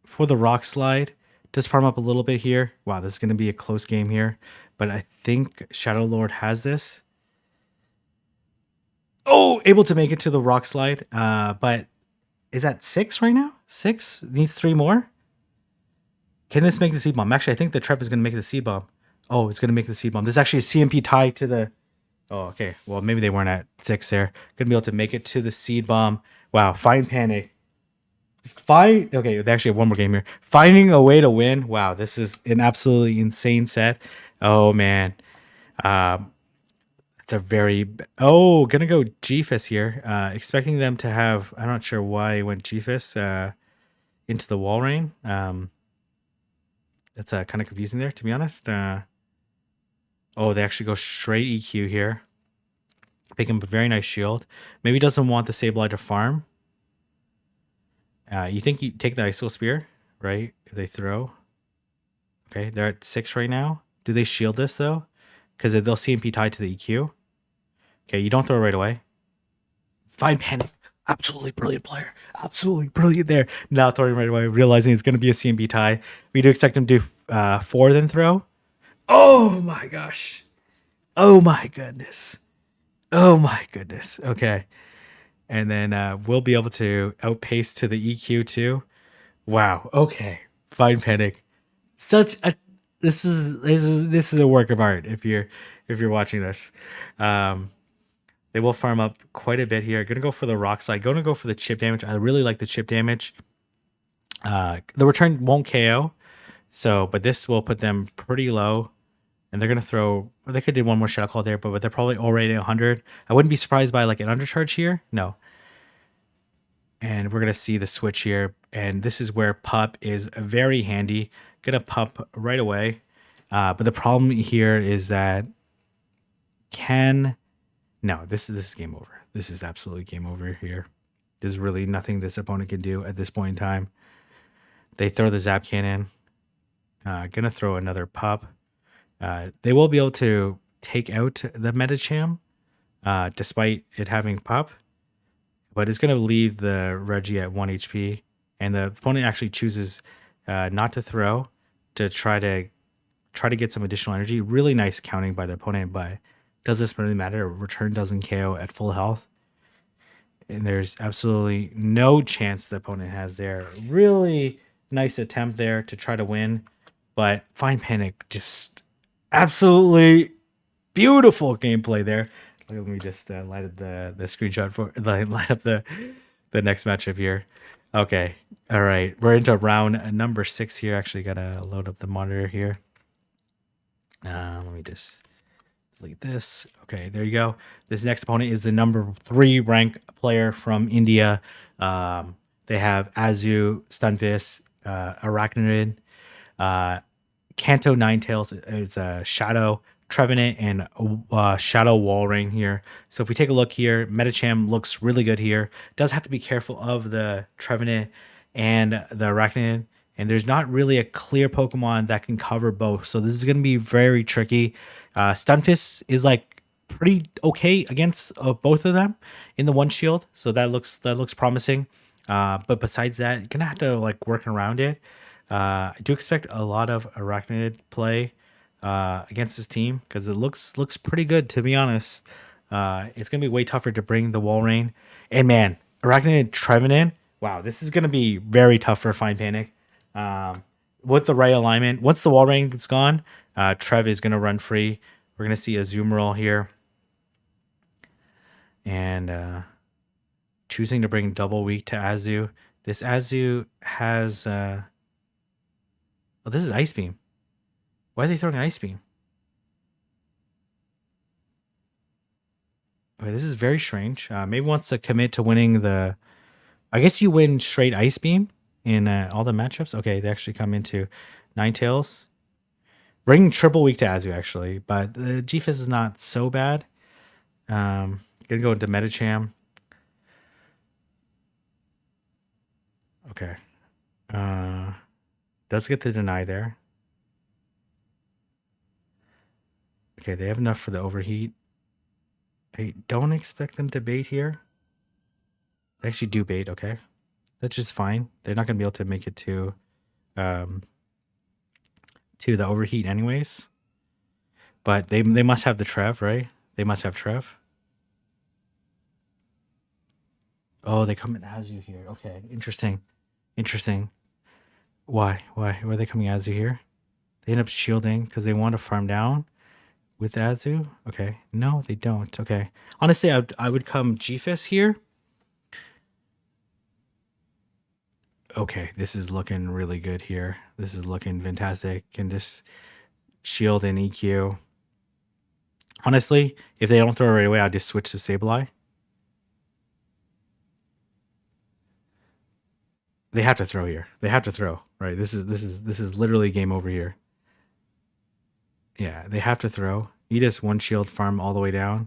for the rock slide. Does farm up a little bit here. Wow, this is gonna be a close game here. But I think Shadow Lord has this. Oh, able to make it to the rock slide. But is that 6 right now? 6? Needs 3 more? Can this make the seed bomb? Actually, I think the Trev is gonna make the seed bomb. Oh, it's gonna make the seed bomb. There's actually a CMP tie to the. Oh, okay. Well, maybe they weren't at 6 there. Gonna be able to make it to the seed bomb. Wow, Findpanic. Okay, they actually have one more game here. Finding a way to win. Wow, this is an absolutely insane set. Oh man. Um, it's a very gonna go Gfus here. Expecting them to have. I'm not sure why I went Gfus into the Walrein. That's kind of confusing there, to be honest. They actually go straight EQ here. Pick him a very nice shield. Maybe doesn't want the Sableye to farm. You think you take the Iso Spear, right? If they throw. Okay, they're at 6 right now. Do they shield this though? Because they'll CMP tied to the EQ. Okay, you don't throw right away. Findpanic. Absolutely brilliant player. Absolutely brilliant there. Not throwing right away, realizing it's going to be a CMP tie. We do expect him to do 4 then throw. Oh my gosh. Oh my goodness. Oh my goodness. Okay. And then we'll be able to outpace to the EQ too. Wow. Okay. Findpanic. Such a this is a work of art if you're watching this. They will farm up quite a bit here. Gonna go for the rock slide. Gonna go for the chip damage. I really like the chip damage. The return won't KO, so but this will put them pretty low. And they're gonna throw. They could do one more shadow call there, but they're probably already at 100. I wouldn't be surprised by like an undercharge here. No. And we're gonna see the switch here, and this is where pup is very handy. Gonna pup right away. But the problem here is that can no, this is game over. This is absolutely game over here. There's really nothing this opponent can do at this point in time. They throw the zap cannon. Gonna throw another pup. They will be able to take out the Metacham, despite it having pup, but it's gonna leave the Reggie at 1 HP, and the opponent actually chooses not to throw to try to get some additional energy. Really nice counting by the opponent, but does this really matter? Return doesn't KO at full health. And there's absolutely no chance the opponent has there. Really nice attempt there to try to win, but Findpanic just absolutely beautiful gameplay there. Let me just light up the screenshot for light up the next matchup here. Okay, all right, we're into round number 6 here. Actually, gotta load up the monitor here. Let me just delete this. Okay, there you go. This next opponent is the number 3 ranked player from India. They have Azu, Stunfisk, Arachnid, Kanto Ninetales is a Shadow, Trevenant, and Shadow Walrein here. So if we take a look here, Metacham looks really good here. Does have to be careful of the Trevenant and the Arachnid, and there's not really a clear Pokemon that can cover both. So this is going to be very tricky. Stunfisk is like pretty okay against both of them in the one shield, so that looks promising. But besides that, you're gonna have to like work around it. I do expect a lot of Arachnid play against this team because it looks pretty good, to be honest. It's gonna be way tougher to bring the Walrein, and man, Arachnid Trevenant. Wow, this is gonna be very tough for Findpanic. With the right alignment, once the Walrein is gone, Trev is gonna run free. We're gonna see a Azumarill here, and choosing to bring double weak to Azu. This Azu has oh, this is Ice Beam. Why are they throwing Ice Beam? Okay, this is very strange. Maybe wants to commit to winning the. I guess you win straight Ice Beam in all the matchups. Okay, they actually come into Ninetales. Bringing triple weak to Azu actually, but the GFIS is not so bad. Gonna go into Metacham. Okay. Does get the deny there. Okay, they have enough for the overheat. I don't expect them to bait here. They actually do bait, okay. That's just fine. They're not gonna be able to make it to the overheat anyways. But they must have the Trev, right? They must have Trev. Oh, they come in Azu here. Okay, interesting. Why are they coming Azu here? They end up shielding because they want to farm down with Azu. Okay, no, they don't. Okay, honestly, I would come GFIS here. Okay, this is looking really good here. This is looking fantastic. Can just shield and EQ. Honestly, if they don't throw it right away, I'll just switch to Sableye. They have to throw here. They have to throw. Right. This is literally game over here. Yeah, they have to throw. You just one shield farm all the way down.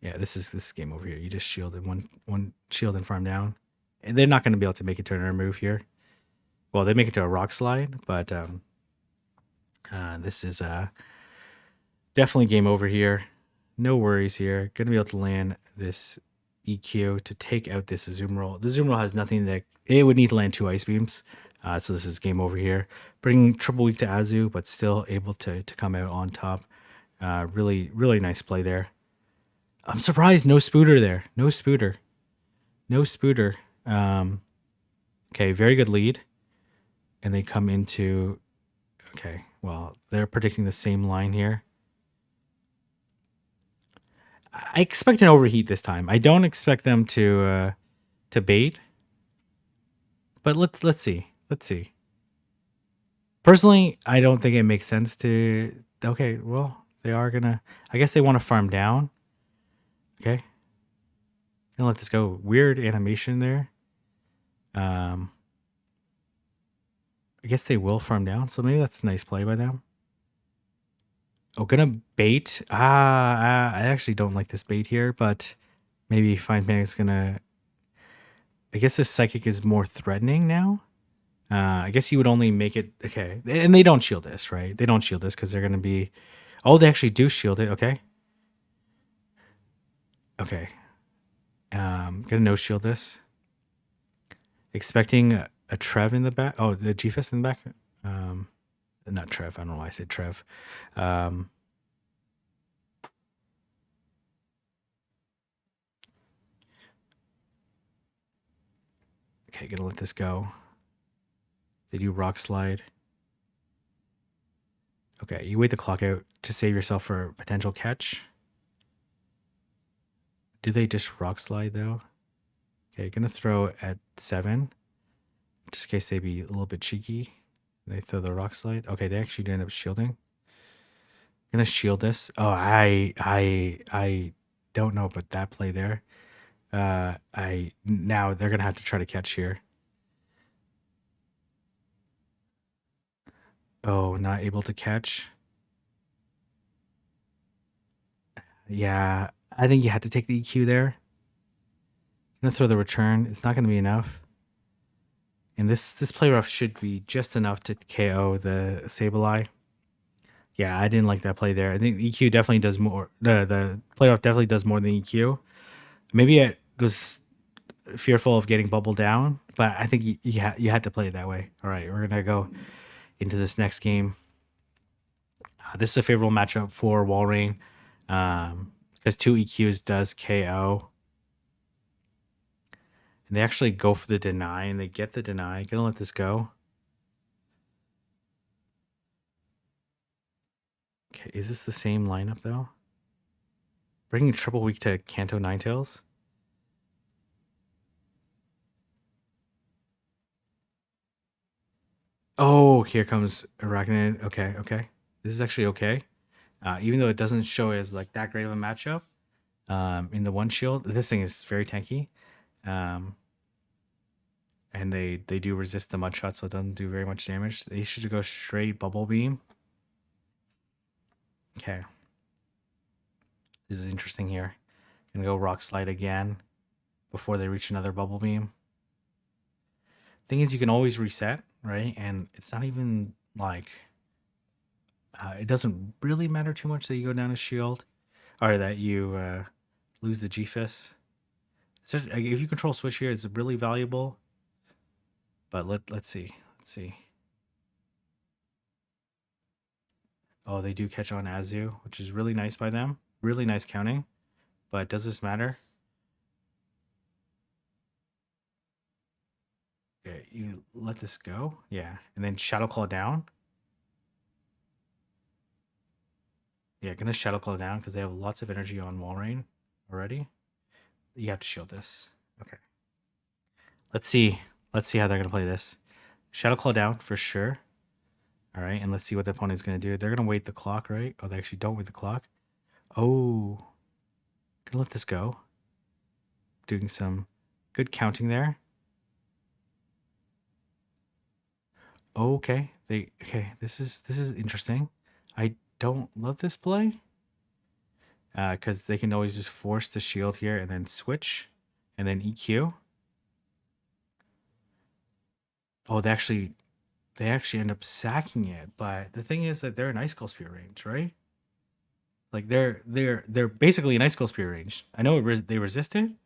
Yeah, this is game over here. You just shield and one shield and farm down. And they're not going to be able to make it to another move here. Well, they make it to a rock slide, but this is definitely game over here. No worries here. Going to be able to land this EQ to take out this Azumarill. The Azumarill has nothing that it would need to land 2 Ice Beams. So this is game over here. Bringing triple weak to Azu, but still able to come out on top. Really nice play there. I'm surprised no Spooter there. No Spooter. Okay, very good lead. And they come into... Okay, well, they're predicting the same line here. I expect an overheat this time. I don't expect them to bait, but let's see. Let's see. Personally, I don't think it makes sense to. Okay, well, they are gonna. I guess they want to farm down. Okay, gonna let this go. Weird animation there. Um, I guess they will farm down, so maybe that's a nice play by them. Oh, gonna bait. I actually don't like this bait here, but maybe Findpanic's gonna. I guess this psychic is more threatening now. I guess you would only make it okay, and they don't shield this, right? They don't shield this because they're gonna be. Oh, they actually do shield it. Okay, okay. Gonna no shield this. Expecting a Trev in the back. Oh, the Gfist in the back. Um, Not Trev. I don't know why I said Trev. Um, okay, gonna let this go. They do rock slide. Okay, you wait the clock out to save yourself for a potential catch. Do they just rock slide though? Okay, gonna throw at 7. Just in case they be a little bit cheeky. They throw the rock slide. Okay, they actually do end up shielding. Gonna shield this. Oh, I don't know about that play there. I now they're gonna have to try to catch here. Oh, not able to catch. Yeah, I think you had to take the EQ there. Gonna throw the return. It's not gonna be enough. And this play rough should be just enough to KO the Sableye. Yeah, I didn't like that play there. I think EQ definitely does more. The play rough definitely does more than EQ. Maybe it was fearful of getting bubbled down, but I think you had to play it that way. All right, we're gonna go into this next game. This is a favorable matchup for Walrein because 2 EQs does KO. And they actually go for the deny, and they get the deny. Gonna let this go. Okay, is this the same lineup though? Bringing triple weak to Kanto Ninetales. Oh, here comes Arachnid. Okay, okay. This is actually okay. Even though it doesn't show as like that great of a matchup in the one shield, this thing is very tanky. And they do resist the mud shot, so it doesn't do very much damage. They should go straight bubble beam. Okay. This is interesting here. Gonna go rock slide again before they reach another bubble beam. Thing is, you can always reset, right? And it's not even like it doesn't really matter too much that you go down a shield or that you lose the Gfist. If you control switch here, it's really valuable. But let's see. Let's see. Oh, they do catch on Azu, which is really nice by them. Really nice counting. But does this matter? Okay, you let this go. Yeah. And then Shadow Claw down. Yeah, gonna Shadow Claw down because they have lots of energy on Walrein already. You have to shield this. Okay. Let's see. Let's see how they're gonna play this. Shadow Claw down for sure. All right, and let's see what the opponent's gonna do. They're gonna wait the clock, right? Oh, they actually don't wait the clock. Oh, gonna let this go. Doing some good counting there. Okay, okay. This is interesting. I don't love this play because they can always just force the shield here and then switch and then EQ. Oh, they actually end up sacking it, but the thing is that they're in Icicle Spear range, right? Like they're basically in Icicle Spear range. I know they resisted,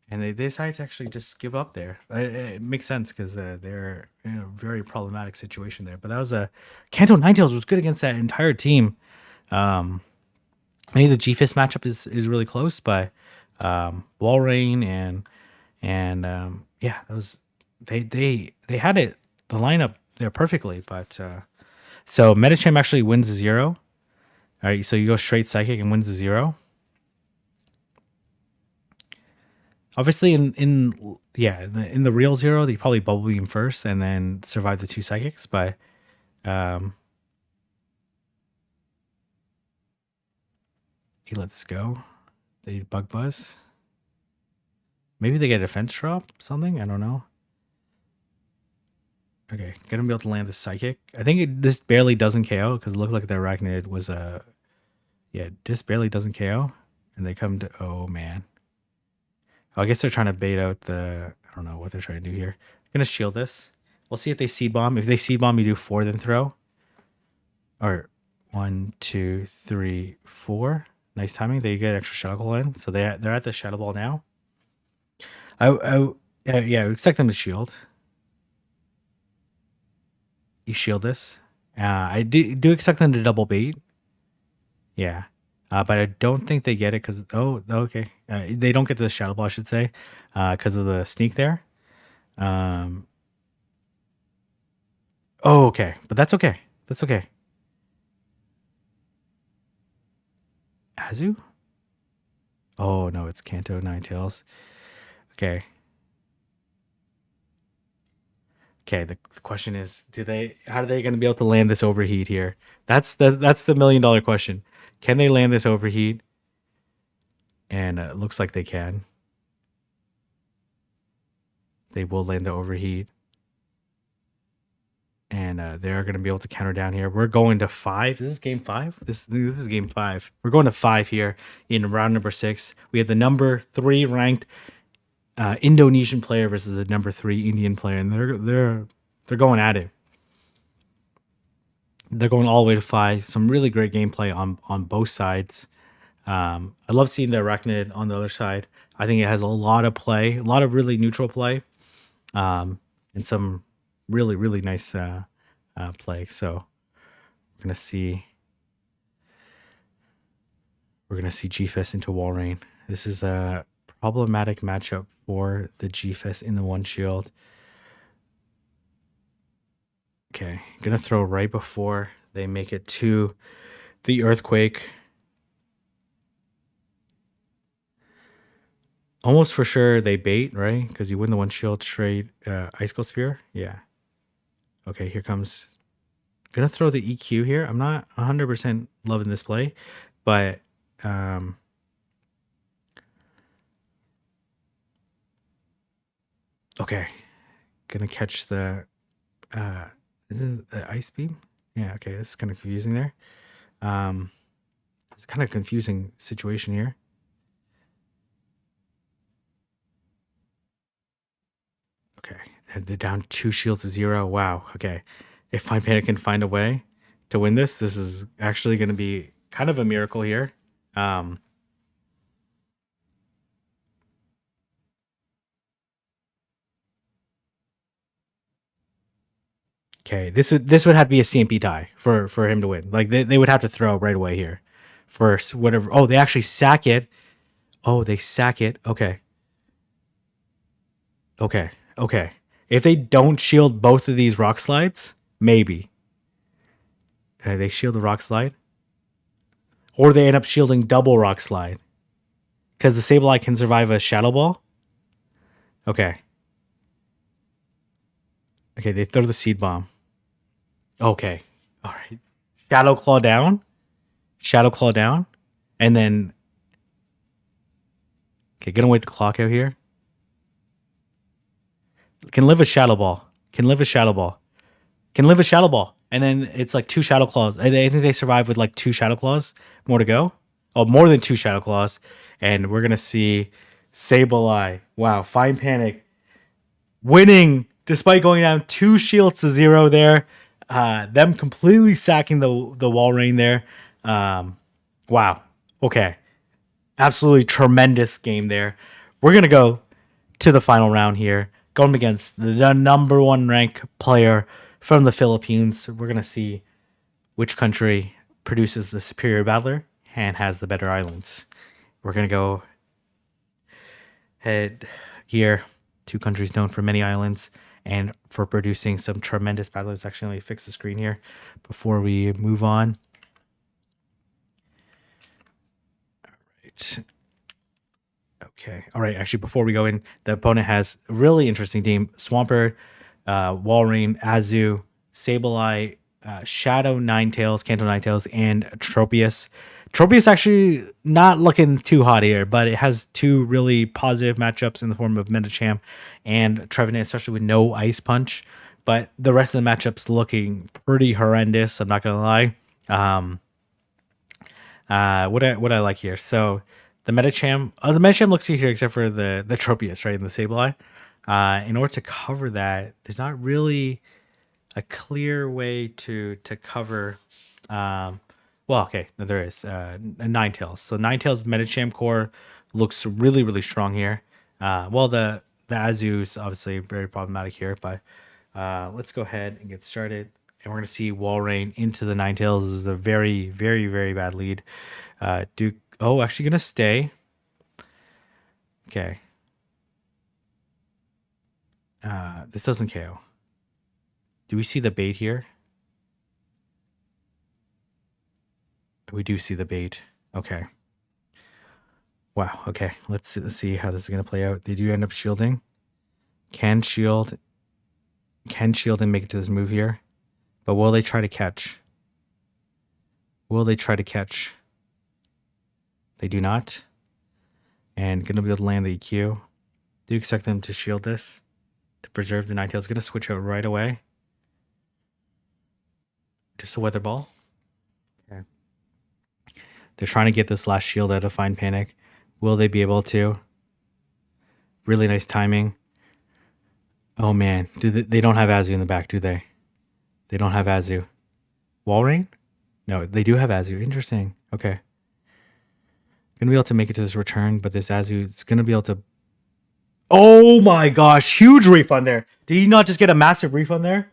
and they decide to actually just give up there. It makes sense because they're in a very problematic situation there. But that was a Kanto Ninetales was good against that entire team. Maybe the Gfist matchup is really close, but Walrein and yeah, that was they had it the lineup there perfectly. But so Metacham actually wins a 0. All right, so you go straight psychic and wins a 0. Obviously, in the real zero, they probably bubble beam first and then survive the two psychics. But um, he let this go. They bug buzz. Maybe they get a defense drop, something. I don't know. Okay, gonna be able to land the psychic. I think this barely doesn't KO because it looked like the arachnid was a yeah. This barely doesn't KO, and they come to oh man. Oh, I guess they're trying to bait out the. I don't know what they're trying to do here. I'm gonna shield this. We'll see if they seed bomb. If they seed bomb, you do 4 then throw. Or 1, 2, 3, 4. Nice timing. They get extra shuttle ball in, so they're at the shuttle ball now. Yeah, expect them to shield. You shield this. I do expect them to double bait. Yeah. But I don't think they get it because okay, they don't get the shadow ball, I should say, because of the sneak there. Um, oh, okay, but that's okay. That's okay. Azu? Oh no, it's Kanto Ninetales. Okay. Okay. The question is, how are they going to be able to land this overheat here? That's the $1 million question. Can they land this overheat? And it looks like they can. They will land the overheat. And they're going to be able to counter down here. We're going to 5. This is game 5. This is game 5. We're going to 5 here in round number 6. We have the number 3 ranked Indonesian player versus the number 3 Indian player, and they're going at it. They're going all the way to 5. Some really great gameplay on both sides. I love seeing the arachnid on the other side. I think it has a lot of play, a lot of really neutral play, and some really really nice play. So we're gonna see GFS into Walrein. This is a problematic matchup for the GFS in the one shield. Okay, gonna throw right before they make it to the earthquake. Almost for sure they bait, right? Because you win the one shield trade Icicle Spear. Yeah. Okay, here comes. Gonna throw the EQ here. I'm not 100% loving this play, but okay. Gonna catch the is it the ice beam? Yeah, okay, this is kind of confusing there. It's kind of confusing situation here. Okay, they're down 2 shields to 0. Wow. Okay, if Findpanic can find a way to win this is actually going to be kind of a miracle here. Okay, this would have to be a CMP tie for him to win. Like they would have to throw right away here, first whatever. Oh, they actually sack it. Oh, they sack it. Okay. Okay. Okay. If they don't shield both of these rock slides, maybe. Okay, they shield the rock slide. Or they end up shielding double rock slide. Because the Sableye can survive a Shadow Ball. Okay. Okay, they throw the Seed Bomb. Okay. Alright. Shadow Claw down. Shadow Claw down. And then... Okay, gonna wait the clock out here. Can live a Shadow Ball. Can live a Shadow Ball. Can live a Shadow Ball. And then it's like 2 Shadow Claws. I think they survive with like 2 Shadow Claws. More to go. Oh, more than 2 Shadow Claws. And we're going to see Sableye. Wow, Findpanic winning despite going down 2 shields to 0 there. Them completely sacking the Walrein there. Wow. Okay. Absolutely tremendous game there. We're going to go to the final round here, going against the number 1 ranked player from the Philippines. We're going to see which country produces the superior battler and has the better islands. We're going to go head here. 2 countries known for many islands and for producing some tremendous battlers. Actually, let me fix the screen here before we move on. All right. Okay. All right. Actually, before we go in, the opponent has a really interesting team: Swampert, Walrein, Azu, Sableye, Shadow Ninetales, Kanto Ninetales, and Tropius. Tropius actually not looking too hot here, but it has two really positive matchups in the form of Medicham and Trevenant, especially with no Ice Punch. But the rest of the matchups looking pretty horrendous. I'm not gonna lie. What I like here. So the Medicham looks good here except for the Tropius, right, in the Sableye. In order to cover that, there's not really a clear way to cover. Well, okay, no, there is a Ninetales. So Ninetales Medicham core looks really strong here. Well, the Azu's obviously very problematic here, but let's go ahead and get started. And we're gonna see Walrein into the Ninetales. This is a very bad lead. Duke. Oh, actually gonna stay. Okay. This doesn't KO. Do we see the bait here? We do see the bait. Okay. Wow. Okay. Let's see how this is gonna play out. They do end up shielding. Can shield. Can shield and make it to this move here. But will they try to catch? Will they try to catch? They do not. And gonna be able to land the EQ. Do you expect them to shield this? To preserve the Ninetales? Gonna switch out right away. Just a weather ball. Okay. They're trying to get this last shield out of Findpanic. Will they be able to? Really nice timing. Oh man, they don't have Azu in the back, do they? They don't have Azu. Walrein? No, they do have Azu. Interesting. Okay. Gonna be able to make it to this return, but this Azu is gonna be able to. Oh my gosh, huge refund there. Did he not just get a massive refund there?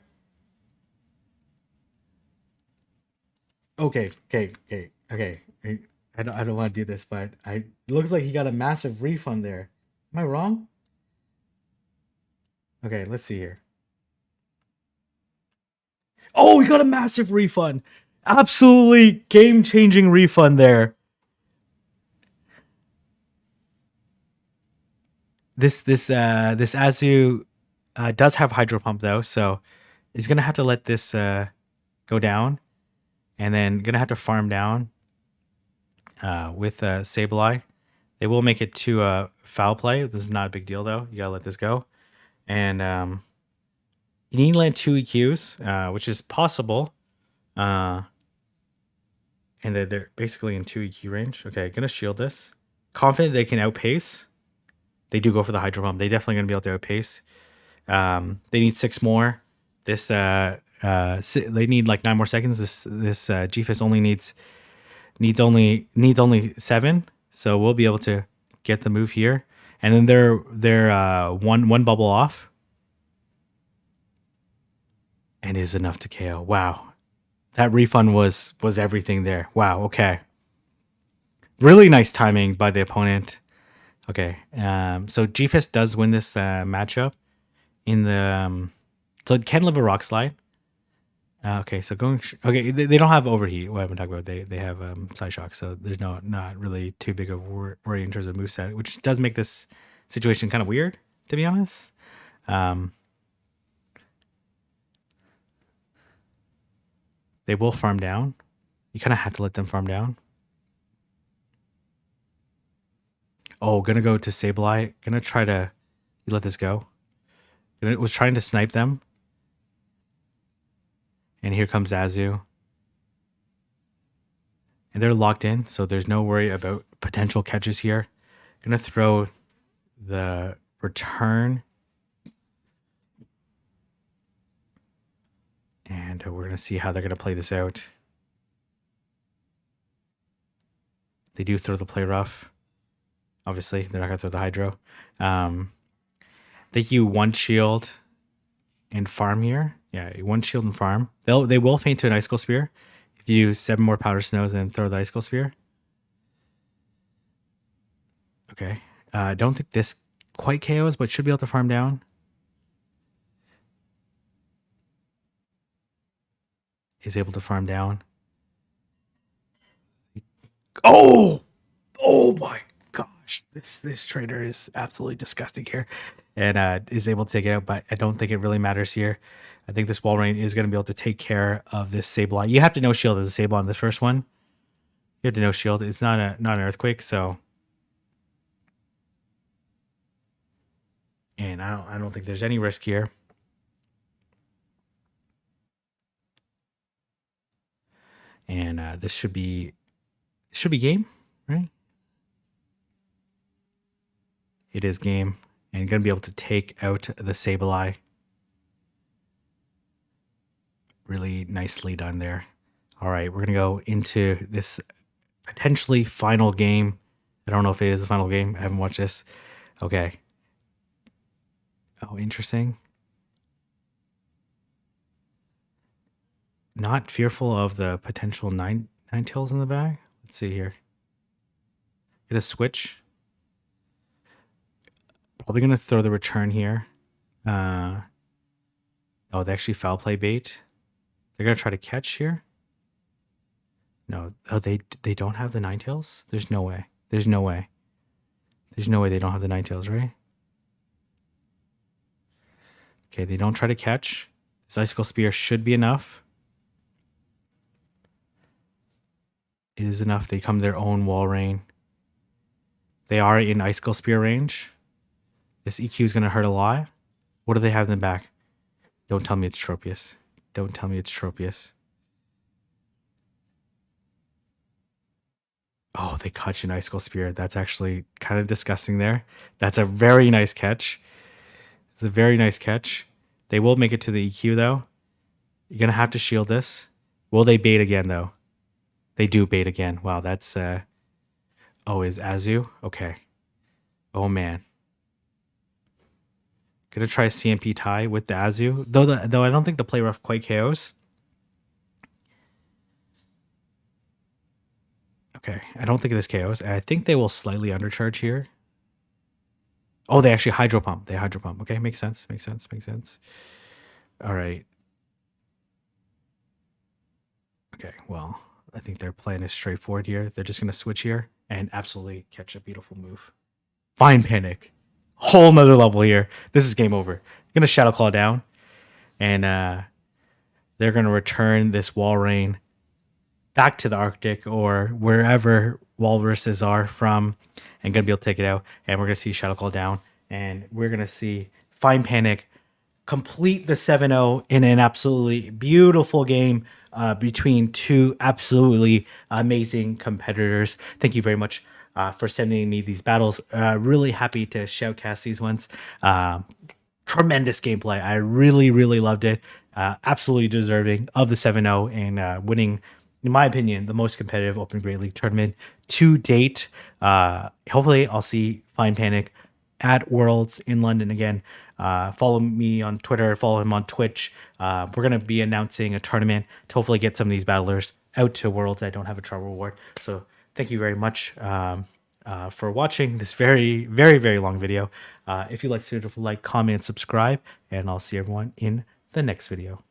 Okay. I don't want to do this, but it looks like he got a massive refund there. Am I wrong? Okay, let's see here. Oh, he got a massive refund. Absolutely game-changing refund there. This Azu does have Hydro Pump though, so he's gonna have to let this go down, and then gonna have to farm down with Sableye. They will make it to foul play. This is not a big deal though. You gotta let this go, and you need to land 2 EQs, which is possible. And they're basically in 2 EQ range. Okay, gonna shield this. Confident they can outpace. They do go for the Hydro Pump. They definitely gonna be able to outpace. They need 6 more. This they need like 9 more seconds. This GFIS only needs only 7. So we'll be able to get the move here. And then they're one bubble off. And is enough to KO. Wow. That refund was everything there. Wow, okay. Really nice timing by the opponent. Okay. So GFIS does win this matchup in the so it can live a rock slide. Okay, so okay, they don't have overheat. What I've been talking about, they have side shock, so there's not really too big of worry in terms of moveset, which does make this situation kind of weird, to be honest. They will farm down. You kind of have to let them farm down. Oh, gonna go to Sableye. Gonna try to let this go. It was trying to snipe them. And here comes Azu. And they're locked in, so there's no worry about potential catches here. Gonna throw the return. And we're gonna see how they're gonna play this out. They do throw the play rough. Obviously, they're not gonna throw the Hydro. They you 1 shield and farm here. Yeah, 1 shield and farm. They will feint to an Icicle Spear. If you use 7 more Powder Snows and throw the Icicle Spear. Okay. I don't think this quite KOs, but should be able to farm down. Is able to farm down. Oh! Oh my gosh. This trader is absolutely disgusting here, and is able to take it out. But I don't think it really matters here. I think this Walrein is going to be able to take care of this Sableye. You have to no shield as a Sableye on this first one. You have to no shield. It's not an earthquake, so. And I don't think there's any risk here. And this should be game, right? It is game, and gonna be able to take out the Sableye. Really nicely done there. All right, we're gonna go into this potentially final game. I don't know if it is the final game. I haven't watched this. Okay. Oh, interesting. Not fearful of the potential nine tails in the bag. Let's see here. Get a switch. Probably gonna throw the return here. Oh, they actually foul play bait. They're gonna try to catch here. No, oh they don't have the Ninetales? There's no way. There's no way. There's no way they don't have the Ninetales, right? Okay, they don't try to catch. This Icicle Spear should be enough. It is enough. They come their own Walrein. They are in Icicle Spear range. This EQ is going to hurt a lot. What do they have in the back? Don't tell me it's Tropius. Don't tell me it's Tropius. Oh, they catch an Icicle Spear. That's actually kind of disgusting there. That's a very nice catch. It's a very nice catch. They will make it to the EQ, though. You're going to have to shield this. Will they bait again, though? They do bait again. Wow, that's... Oh, is Azu? Okay. Oh, man. Gonna try CMP tie with the Azu. Though I don't think the play rough quite KOs. Okay, I don't think this KOs. I think they will slightly undercharge here. Oh, they actually Hydro Pump. They Hydro Pump. Okay, makes sense. Makes sense. Makes sense. All right. Okay, well, I think their plan is straightforward here. They're just going to switch here and absolutely catch a beautiful move. Findpanic. Whole nother level here. This is game over. Going to Shadow Claw down. And they're going to return this Walrein back to the Arctic or wherever walruses are from and going to be able to take it out. And we're going to see Shadow Claw down. And we're going to see Findpanic complete the 7-0 in an absolutely beautiful game between two absolutely amazing competitors. Thank you very much for sending me these battles. Really happy to shoutcast these ones. Tremendous gameplay. I really, really loved it. Absolutely deserving of the 7-0 and winning, in my opinion, the most competitive Open Great League tournament to date. Hopefully, I'll see Findpanic at Worlds in London again. Follow me on Twitter, follow him on Twitch. We're going to be announcing a tournament to hopefully get some of these battlers out to Worlds. I don't have a travel reward. So thank you very much for watching this very, very, very long video. If you like, comment, subscribe, and I'll see everyone in the next video.